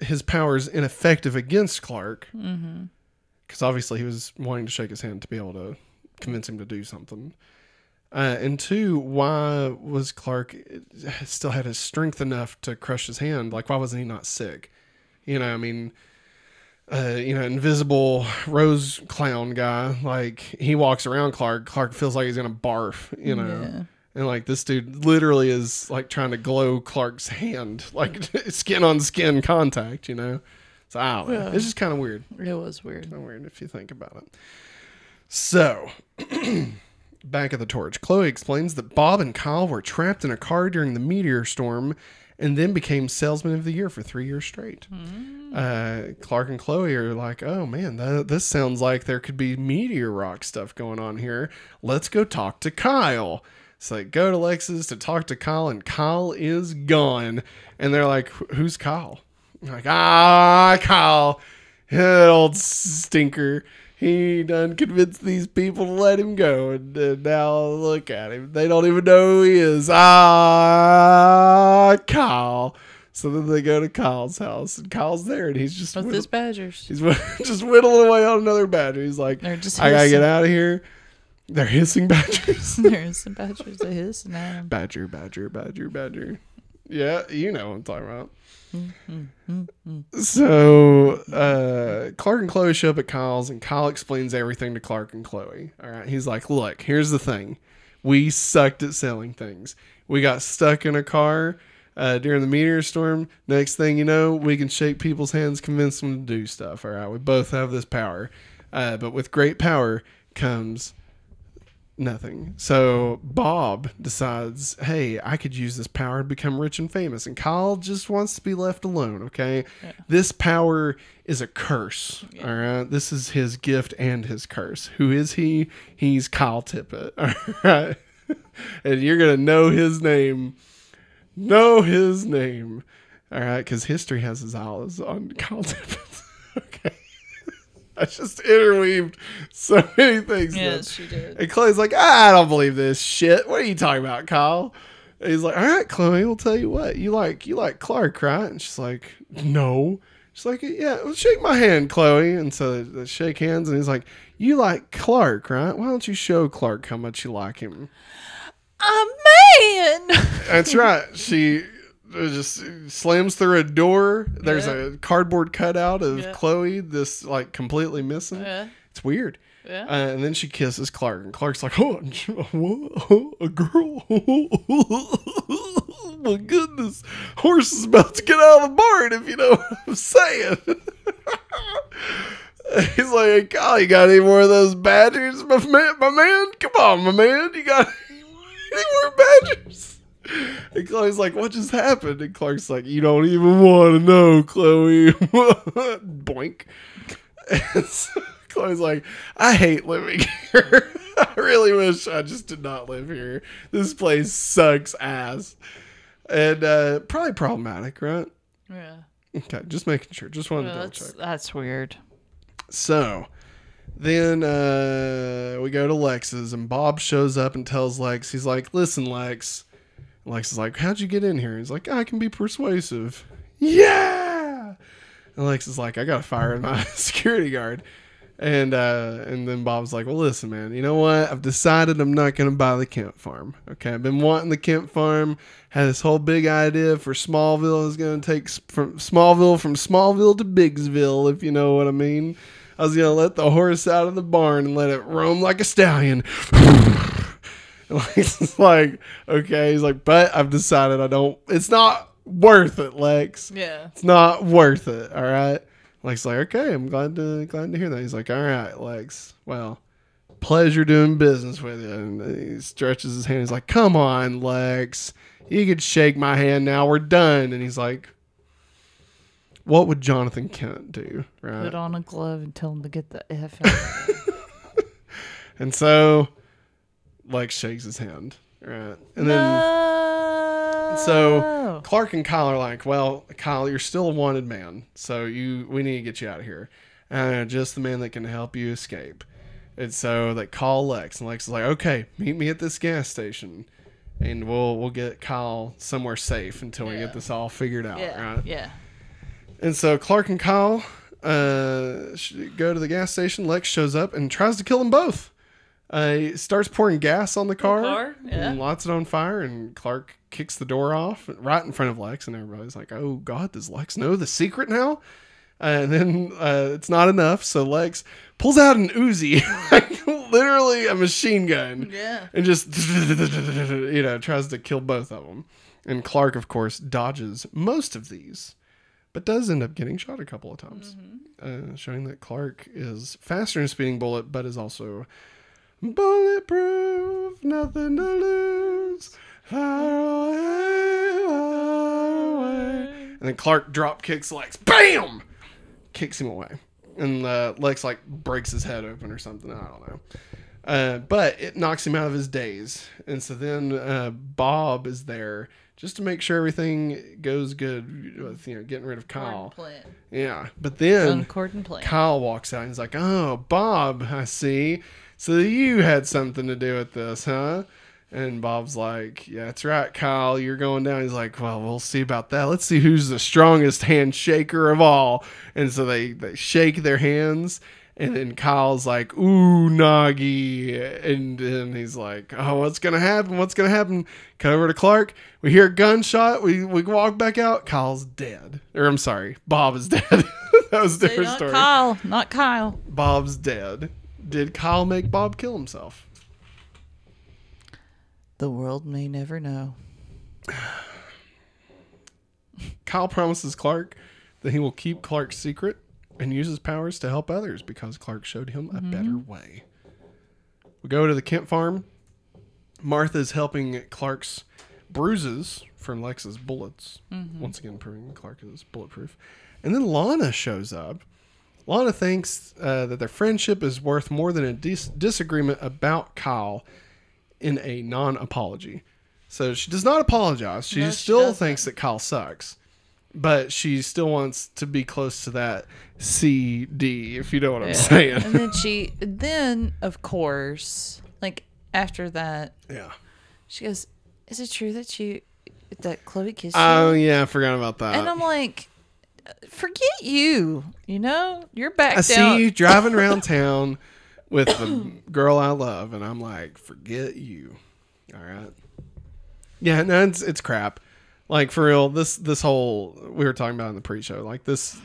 his powers ineffective against Clark. Because obviously he was wanting to shake his hand to be able to convince him to do something. And 2, why was Clark still had his strength enough to crush his hand? Like, why wasn't he not sick? You know, I mean, invisible rose clown guy, like, he walks around Clark feels like he's gonna barf, you know. Yeah. And like, this dude literally is like trying to glow Clark's hand, like skin on skin contact, you know. So I don't know. It's just kind of weird. It was weird. Kind of weird if you think about it. So back at the Torch, Chloe explains that Bob and Kyle were trapped in a car during the meteor storm and then became salesman of the year for 3 years straight. Clark and Chloe are like, oh man, this sounds like there could be meteor rock stuff going on here. Let's go talk to Kyle. So they go to Lex's to talk to Kyle, and Kyle is gone. And they're like, who's Kyle? They're like, Kyle, that old stinker. He done convinced these people to let him go. And now look at him. They don't even know who he is. Kyle. So then they go to Kyle's house, and Kyle's there, and he's just... with his badgers. He's just whittling away on another badger. He's like, I gotta get out of here. They're hissing badgers. They're hissing badgers. They hiss and at him. Badger. Yeah, you know what I'm talking about. So Clark and Chloe show up at Kyle's, and Kyle explains everything to Clark and Chloe. All right, he's like, look, here's the thing. We sucked at selling things. We got stuck in a car during the meteor storm. Next thing you know, we can shake people's hands, convince them to do stuff. All right, we both have this power. But with great power comes... nothing. So Bob decides, hey, I could use this power to become rich and famous. And Kyle just wants to be left alone, okay? Yeah. This power is a curse, all right? This is his gift and his curse. Who is he? He's Kyle Tippett, all right? And you're going to know his name. Know his name, all right? Because history has his eyes on Kyle Tippett, okay? I just interweaved so many things. Yes, she did. And Chloe's like, I don't believe this shit. What are you talking about, Kyle? And he's like, all right, Chloe, we'll tell you what. You like Clark, right? And she's like, no. She's like, yeah, well, shake my hand, Chloe. And so they shake hands, and he's like, you like Clark, right? Why don't you show Clark how much you like him? Man! That's right. She... just slams through a door. There's a cardboard cutout of Chloe, this like completely missing. It's weird. And then she kisses Clark, and Clark's like, oh, a girl. Oh my goodness. Horse is about to get out of the barn, if you know what I'm saying. He's like, hey, Kyle, you got any more of those badgers, my man? Come on, my man. You got any more badgers? And Chloe's like, what just happened? And Clark's like, you don't even want to know, Chloe. Boink. And so Chloe's like, I hate living here. I really wish I just did not live here. This place sucks ass. And probably problematic, right? Yeah. Okay, just making sure. Just wanted to double check. That's weird. So then we go to Lex's, and Bob shows up and tells Lex, he's like, listen, Lex. Lex is like, how'd you get in here? He's like, I can be persuasive. Yeah! And Lex is like, I gotta fire my security guard. And then Bob's like, well, listen, man, you know what? I've decided I'm not gonna buy the Kemp farm. Okay, I've been wanting the Kemp farm. Had this whole big idea for Smallville. I was gonna take from Smallville to Biggsville, if you know what I mean. I was gonna let the horse out of the barn and let it roam like a stallion. Lex like, okay. He's like, but I've decided it's not worth it, Lex. Yeah. It's not worth it. All right. Lex like, okay, I'm glad to hear that. He's like, all right, Lex. Well, pleasure doing business with you. And he stretches his hand. He's like, come on, Lex. You could shake my hand now. We're done. And he's like, what would Jonathan Kent do? Right. Put on a glove and tell him to get the F out. And so Lex shakes his hand, right? And then, so Clark and Kyle are like, well, Kyle, you're still a wanted man, so we need to get you out of here. And just the man that can help you escape. And so they call Lex, and Lex is like, okay, meet me at this gas station, and we'll get Kyle somewhere safe until we get this all figured out, right? Yeah. And so Clark and Kyle go to the gas station. Lex shows up and tries to kill them both. He starts pouring gas on the car and lights it on fire, and Clark kicks the door off right in front of Lex, and everybody's like, oh God, does Lex know the secret now? And then it's not enough, so Lex pulls out an Uzi, like literally a machine gun, and just tries to kill both of them. And Clark, of course, dodges most of these, but does end up getting shot a couple of times, showing that Clark is faster than a speeding bullet, but is also bulletproof, nothing to lose, far away, far away. And then Clark drop kicks Lex, bam, kicks him away, and Lex like breaks his head open or something. I don't know, but it knocks him out of his daze, and so then Bob is there just to make sure everything goes good with getting rid of Kyle. Yeah, but then Kyle walks out and he's like, "Oh, Bob, I see. So you had something to do with this, huh?" And Bob's like, "Yeah, that's right, Kyle. You're going down." He's like, "Well, we'll see about that. Let's see who's the strongest handshaker of all." And so they shake their hands. And then Kyle's like, "Ooh, Nagi." And then he's like, "Oh, what's going to happen? What's going to happen?" Cut over to Clark. We hear a gunshot. We walk back out. Kyle's dead. Or I'm sorry, Bob is dead. That was a different story. Not Kyle. Bob's dead. Did Kyle make Bob kill himself? The world may never know. Kyle promises Clark that he will keep Clark's secret and use his powers to help others because Clark showed him a better way. We go to the Kent farm. Martha's helping Clark's bruises from Lex's bullets. Once again, proving Clark is bulletproof. And then Lana shows up. Lana thinks that their friendship is worth more than a disagreement about Kyle in a non-apology. So she does not apologize. She still thinks that Kyle sucks. But she still wants to be close to that CD, if you know what I'm saying. And then of course, like after that, she goes, "Is it true that Chloe kissed you?" Oh yeah, I forgot about that. And I'm like, forget you. You're back down. I see you driving around town with the girl I love, and I'm like, forget you. All right. Yeah, no, it's crap. Like, for real, this whole, we were talking about in the pre-show, like this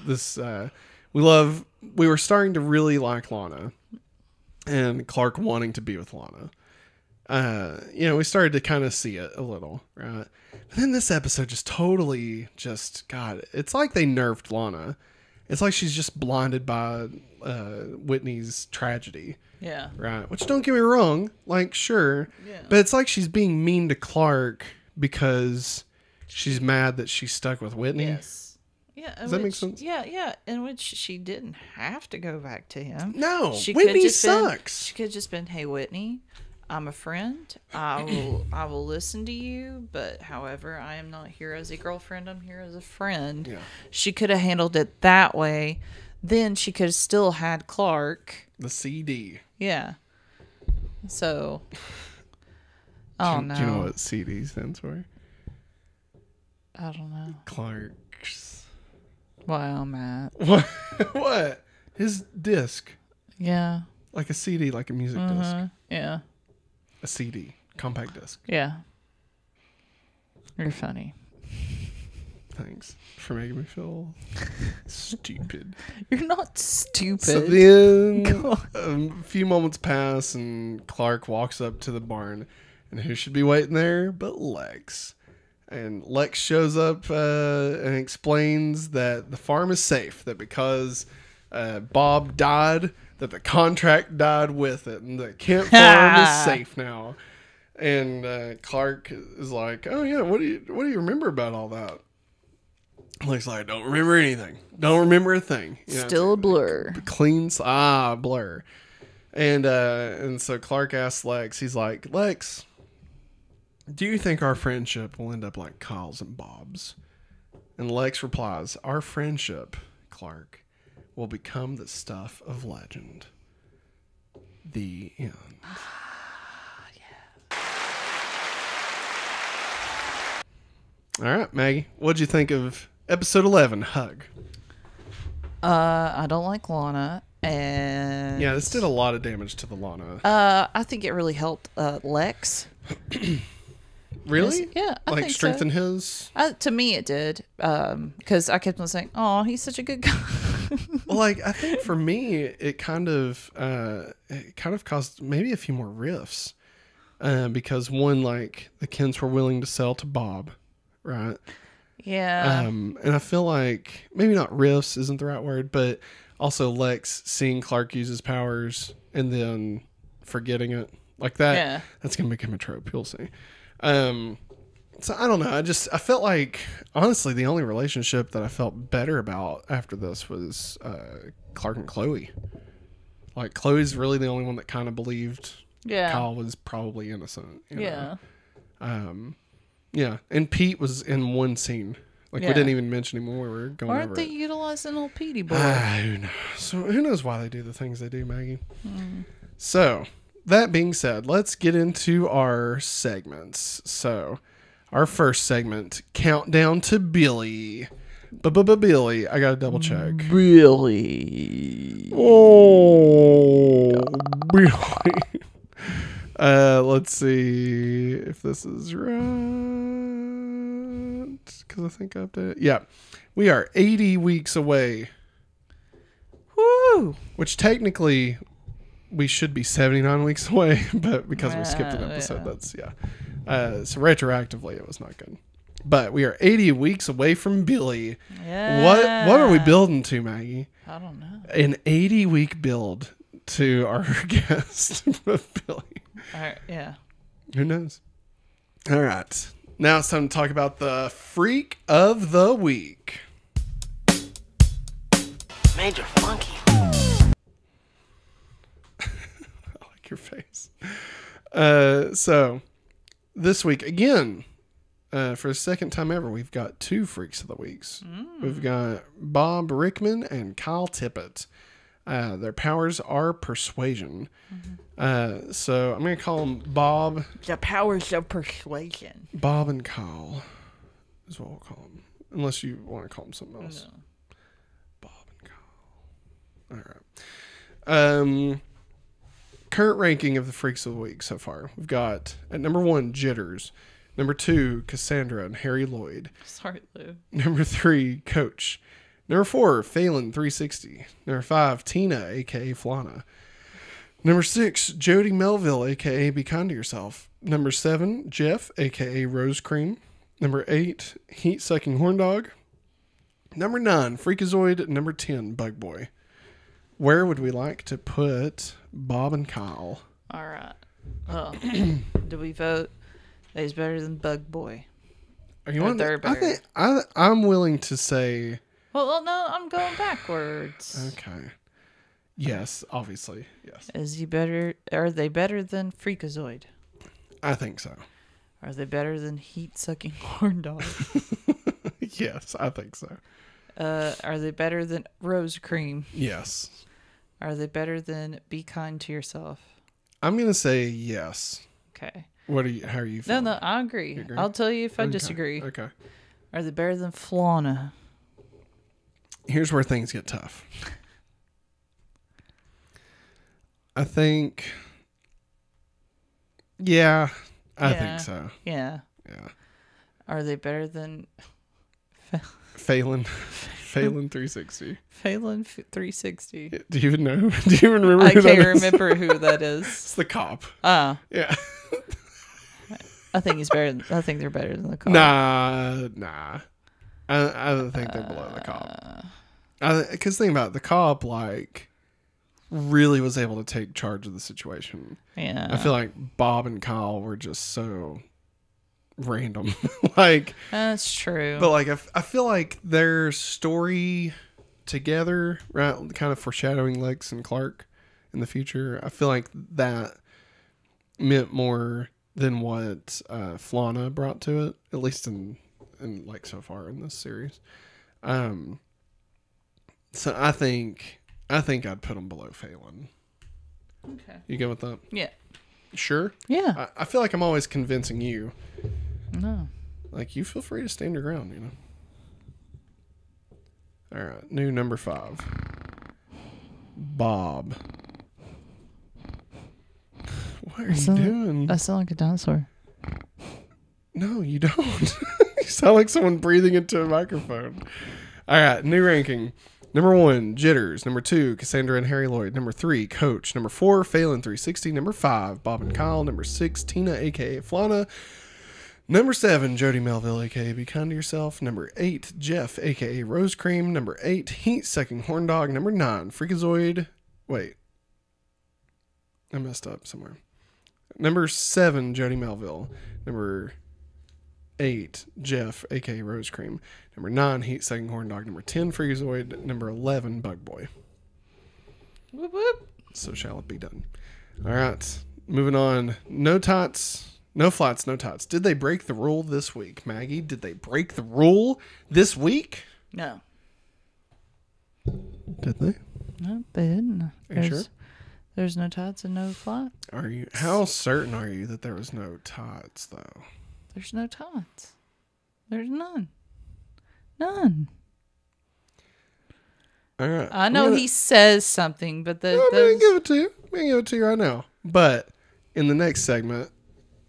we were starting to really like Lana and Clark wanting to be with Lana. We started to kind of see it a little, right? But then this episode just totally God, it's like they nerfed Lana. It's like she's just blinded by Whitney's tragedy. Yeah. Right. Which, don't get me wrong, like, sure. Yeah. But it's like she's being mean to Clark because she's mad that she's stuck with Whitney. Yes. Yeah. Does that make sense? Yeah, yeah. In which she didn't have to go back to him. No. Whitney sucks. She could have just been, "Hey, Whitney, I'm a friend. I will listen to you, but however, I am not here as a girlfriend. I'm here as a friend." Yeah. She could have handled it that way. Then she could have still had Clark. The CD. Yeah. So, oh no. Do you know what CD stands for? I don't know. Clark's. Wow, Matt. What? What? His disc. Yeah. Like a CD, like a music disc. Yeah. A CD. Compact disc. Yeah. You're funny. Thanks for making me feel stupid. You're not stupid. So then a few moments pass and Clark walks up to the barn. And who should be waiting there but Lex? And Lex shows up and explains that the farm is safe. That because Bob died, that the contract died with it. And the Kent farm is safe now. And Clark is like, "Oh yeah, what do you remember about all that?" Lex like, "Don't remember anything. Don't remember a thing." Still a blur. Clean blur. And so Clark asks Lex, he's like, "Lex, do you think our friendship will end up like Kyle's and Bob's?" And Lex replies, "Our friendship, Clark, will become the stuff of legend." The end. All right, Maggie, what'd you think of episode 11, Hug? I don't like Lana, and yeah, this did a lot of damage to the Lana. I think it really helped Lex. Really? Yeah, I think strengthen so. his. To me, it did, because I kept on saying, "Oh, he's such a good guy." Well, I think for me, it kind of caused maybe a few more rifts, because one, the Kents were willing to sell to Bob, right? Yeah. And I feel like maybe not rifts isn't the right word, but also Lex seeing Clark use his powers and then forgetting it like that. Yeah. That's gonna become a trope. You'll see. So I don't know. I felt like, honestly, the only relationship that I felt better about after this was Clark and Chloe. Like, Chloe's really the only one that kind of believed Kyle was probably innocent. You know? Yeah. And Pete was in one scene. We didn't even mention him when we were going over it. Aren't they utilizing old Petey boy? Who knows? So who knows why they do the things they do, Maggie? So, that being said, let's get into our segments. So, our first segment, Countdown to Billy. Billy, I gotta double check. Billy. Oh, Billy. Let's see if this is right. Because I think I updated it. Yeah. We are 80 weeks away. Woo! Which technically we should be 79 weeks away, but because we skipped an episode, that's, so retroactively it was not good. But we are 80 weeks away from Billy. Yeah. What are we building to, Maggie? I don't know. An 80-week build to our guest of Billy. All right, yeah. Who knows? All right. Now it's time to talk about the Freak of the Week. Major Funky. I like your face. So, this week, again, for the second time ever, we've got two Freaks of the Weeks. We've got Bob Rickman and Kyle Tippett. Their powers are persuasion. So I'm going to call them Bob. The powers of persuasion. Bob and Kyle is what we'll call them. Unless you want to call them something else. No. Bob and Kyle. All right. Current ranking of the Freaks of the Week so far. We've got at number 1, Jitters. Number 2, Cassandra and Harry Lloyd. Sorry, Lou. Number 3, Coach. Number 4, Phelan 360. Number 5, Tina, a.k.a. Flana. Number 6, Jody Melville, a.k.a. Be Kind to Yourself. Number 7, Jeff, a.k.a. Rose Cream. Number 8, Heat Sucking Horn Dog. Number 9, Freakazoid. Number 10, Bug Boy. Where would we like to put Bob and Kyle? All right. Oh, do we vote that he's better than Bug Boy? Are you on? I think I'm willing to say. Well, no, I'm going backwards. Okay. Yes, obviously, yes. Is he better? Are they better than Freakazoid? I think so. Are they better than Heat Sucking Horn Dog? Yes, I think so. Are they better than Rose Cream? Yes. Are they better than Be Kind to Yourself? I'm gonna say yes. Okay. What are you? How are you feeling? No, I agree. I'll tell you if I disagree. Okay. Are they better than Flana? Here's where things get tough. I think. Yeah, I think so. Yeah. Yeah. Are they better than Phelan 360. Phelan 360? Do you even know? Do you even remember? I can't remember who that is. It's the cop. Oh. Yeah. I think he's better. I think they're better than the cop. Nah. I don't think they're below the cop. Because think about it, the cop, really was able to take charge of the situation. Yeah. I feel like Bob and Kyle were just so random. That's true. But I feel like their story together, right, kind of foreshadowing Lex and Clark in the future, I feel like that meant more than what Flana brought to it, at least in so far in this series. So I think I'd put them below Phelan. Okay. You go with that? Yeah. Sure? Yeah. I feel like I'm always convincing you. No. You feel free to stand your ground, All right. New number 5. Bob. What are you doing? I sound like a dinosaur. No, you don't. You sound like someone breathing into a microphone. All right. New ranking. Number 1, Jitters. Number 2, Cassandra and Harry Lloyd. Number 3, Coach. Number 4, Phelan 360. Number 5, Bob and Kyle. Number 6, Tina, a.k.a. Flana. Number 7, Jody Melville, a.k.a. Be Kind to Yourself. Number 8, Jeff, a.k.a. Rose Cream. Number 8, Heat-Sucking Horn Dog. Number 9, Freakazoid. Wait. I messed up somewhere. Number 7, Jody Melville. Number 8, Jeff, a.k.a. Rose Cream. Number 9, Heat-Sucking Horn Dog. Number 10, Freakazoid. Number 11, Bug Boy. Whoop, whoop. So shall it be done. All right. Moving on. No tots. No flats, no tots. Did they break the rule this week, Maggie? Did they break the rule this week? No. Did they? No, they didn't. Are you sure? There's no tots and no flat. Are you? How certain are you that there was no tots, though? There's no tots. There's none. None. All right. I know he says something, but I'm going to give it to you. I'm going to give it to you right now. But in the next segment,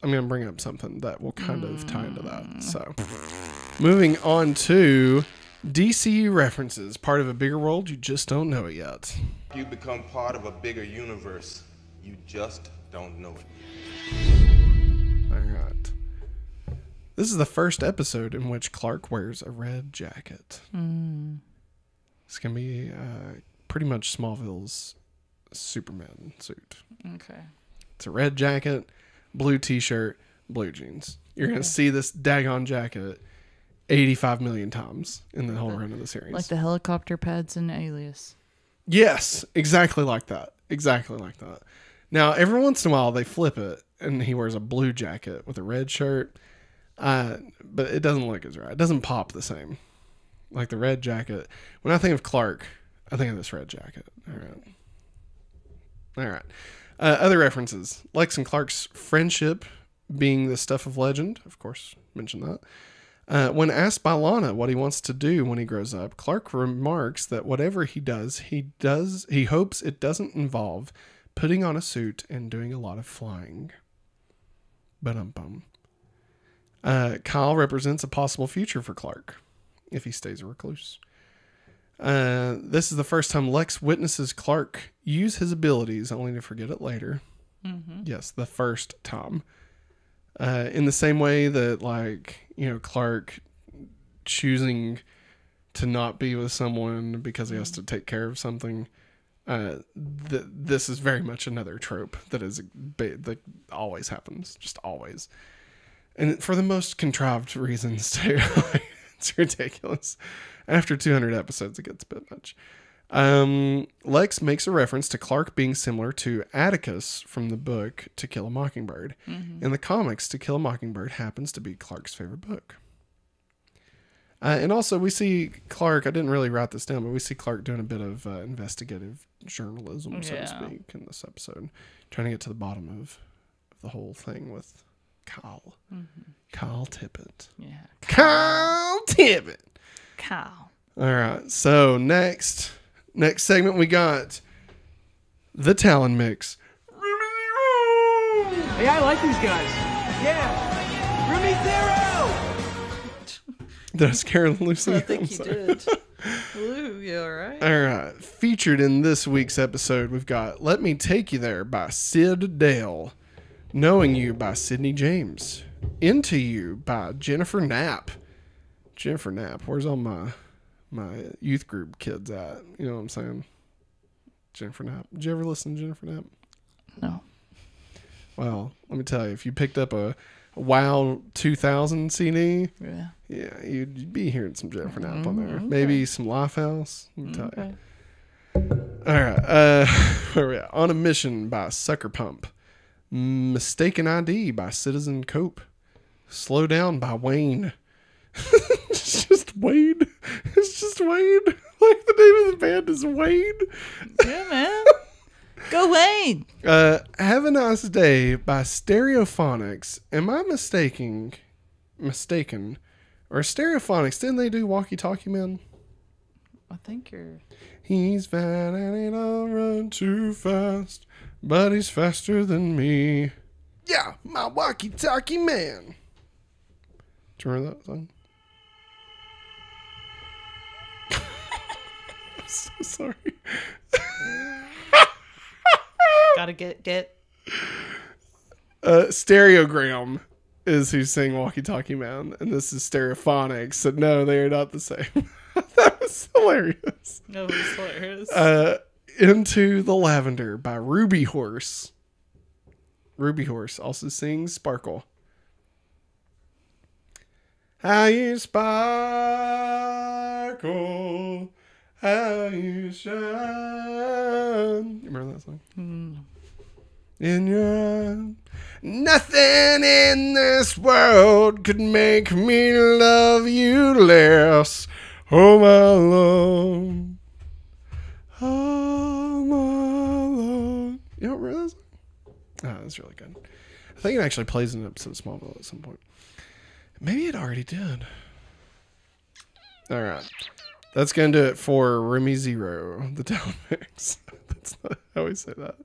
I'm going to bring up something that will kind of tie into that. So, moving on to DCU references. Part of a bigger world, you just don't know it yet. You become part of a bigger universe. You just don't know it. All right. This is the first episode in which Clark wears a red jacket. It's going to be pretty much Smallville's Superman suit. Okay. It's a red jacket, blue t-shirt, blue jeans. You're going to see this daggone jacket 85 million times in the whole run of the series. Like the helicopter pads in Alias. Yes, exactly like that. Exactly like that. Now, every once in a while, they flip it, and he wears a blue jacket with a red shirt. But it doesn't look as right. It doesn't pop the same. Like the red jacket. When I think of Clark, I think of this red jacket. All right. Other references. Lex and Clark's friendship being the stuff of legend. Of course, mention that. When asked by Lana what he wants to do when he grows up, Clark remarks that whatever he does, he hopes it doesn't involve putting on a suit and doing a lot of flying. Ba-dum-bum. Kyle represents a possible future for Clark if he stays a recluse. This is the first time Lex witnesses Clark use his abilities only to forget it later. Mm-hmm. Yes, the first time. In the same way that, like, Clark choosing to not be with someone because he has to take care of something. This is very much another trope that always happens, just always. And for the most contrived reasons, too. It's ridiculous. After 200 episodes, it gets a bit much. Lex makes a reference to Clark being similar to Atticus from the book To Kill a Mockingbird. Mm-hmm. In the comics, To Kill a Mockingbird happens to be Clark's favorite book. And also, we see Clark, I didn't really write this down, but we see Clark doing a bit of investigative journalism, so to speak, in this episode. Trying to get to the bottom of the whole thing with Kyle. Mm-hmm. Kyle Tippett. Yeah. Kyle Tippett. Kyle. All right. So next segment we got the Talon Mix. Hey, I like these guys. Yeah. Rumi Zero. Did I scare Lucy? I think you did. Ooh, you all right? All right. Featured in this week's episode, we've got Let Me Take You There by Sid Dale. Knowing You by Sydney James. Into You by Jennifer Knapp. Jennifer Knapp. Where's all my youth group kids at? You know what I'm saying? Jennifer Knapp. Did you ever listen to Jennifer Knapp? No. Well, let me tell you, if you picked up a WoW 2000 CD, yeah, you'd be hearing some Jennifer Knapp on there. Okay. Maybe some Lifehouse. Let me tell you. All right. Where are we at? On a Mission by Sucker Pump. Mistaken ID by Citizen Cope. Slow Down by Wayne. It's just Wayne. It's just Wayne. Like the name of the band is Wayne. Yeah, man. Go Wayne. Have a Nice Day by Stereophonics. Am I mistaken? Or Stereophonics, didn't they do Walkie Talkie Men? I think you're... He's fat and I'll run too fast, but he's faster than me. Yeah, my walkie-talkie man. Do you remember that song? I'm so sorry. Gotta get. Stereogram is who sang Walkie Talkie Man, and this is Stereophonics, so no, they are not the same. That was hilarious. No, it was hilarious. Into the Lavender by Ruby Horse. Ruby Horse also sings Sparkle. How you sparkle, how you shine. You remember that song? In your eyes. Nothing in this world could make me love you less. Oh, my love. Oh, my love. You don't remember that song? Oh, that's really good. I think it actually plays in an episode of Smallville at some point. Maybe it already did. All right. That's going to do it for Remy Zero, the Telemix. That's not how we say that.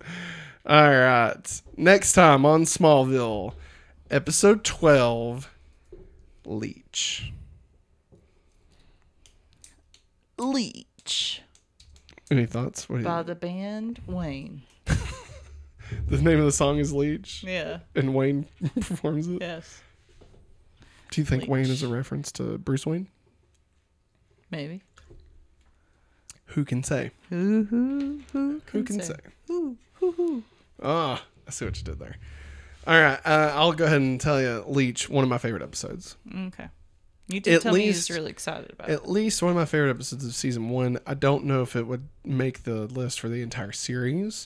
All right. Next time on Smallville, episode 12, Leech. Leech. Any thoughts? By the band Wayne. The name of the song is Leech? Yeah. And Wayne performs it? Yes. Do you think Leech. Wayne is a reference to Bruce Wayne? Maybe. Who can say? Who can say? Who. Ah, I see what you did there. All right, I'll go ahead and tell you, Leech, one of my favorite episodes. Okay. You did tell me you was really excited about it. At least one of my favorite episodes of season 1. I don't know if it would make the list for the entire series,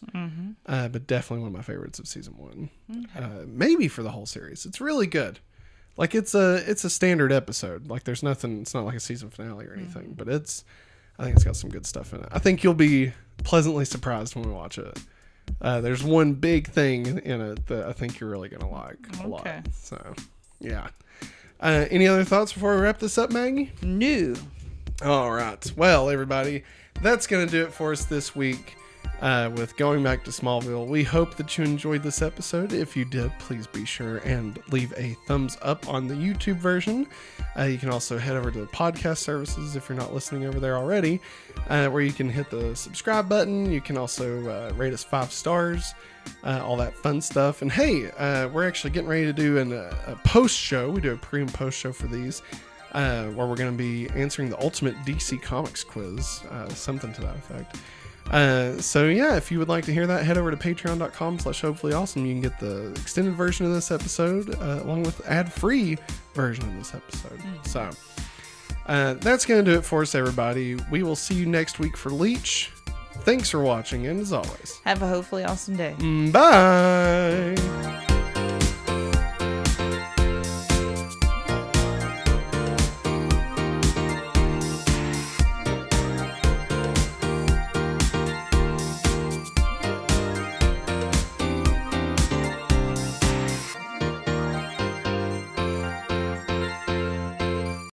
but definitely one of my favorites of season 1. Okay. Maybe for the whole series. It's really good. Like it's a standard episode. Like there's nothing. It's not like a season finale or anything. But I think it's got some good stuff in it. I think you'll be pleasantly surprised when we watch it. There's one big thing in it that I think you're really gonna like a lot. So, yeah. Any other thoughts before we wrap this up, Maggie? No. All right. Well, everybody, that's going to do it for us this week with Going Back to Smallville. We hope that you enjoyed this episode. If you did, please be sure and leave a thumbs up on the YouTube version. You can also head over to the podcast services if you're not listening over there already, where you can hit the subscribe button. You can also rate us 5 stars. All that fun stuff. And hey, we're actually getting ready to do a post show. We do a pre and post show for these, where we're going to be answering the ultimate DC Comics quiz, something to that effect. So yeah, if you would like to hear that, head over to patreon.com/hopefullyawesome. You can get the extended version of this episode, along with the ad-free version of this episode. So that's going to do it for us, everybody. We will see you next week for Leech. Thanks for watching, and as always, have a hopefully awesome day. Bye.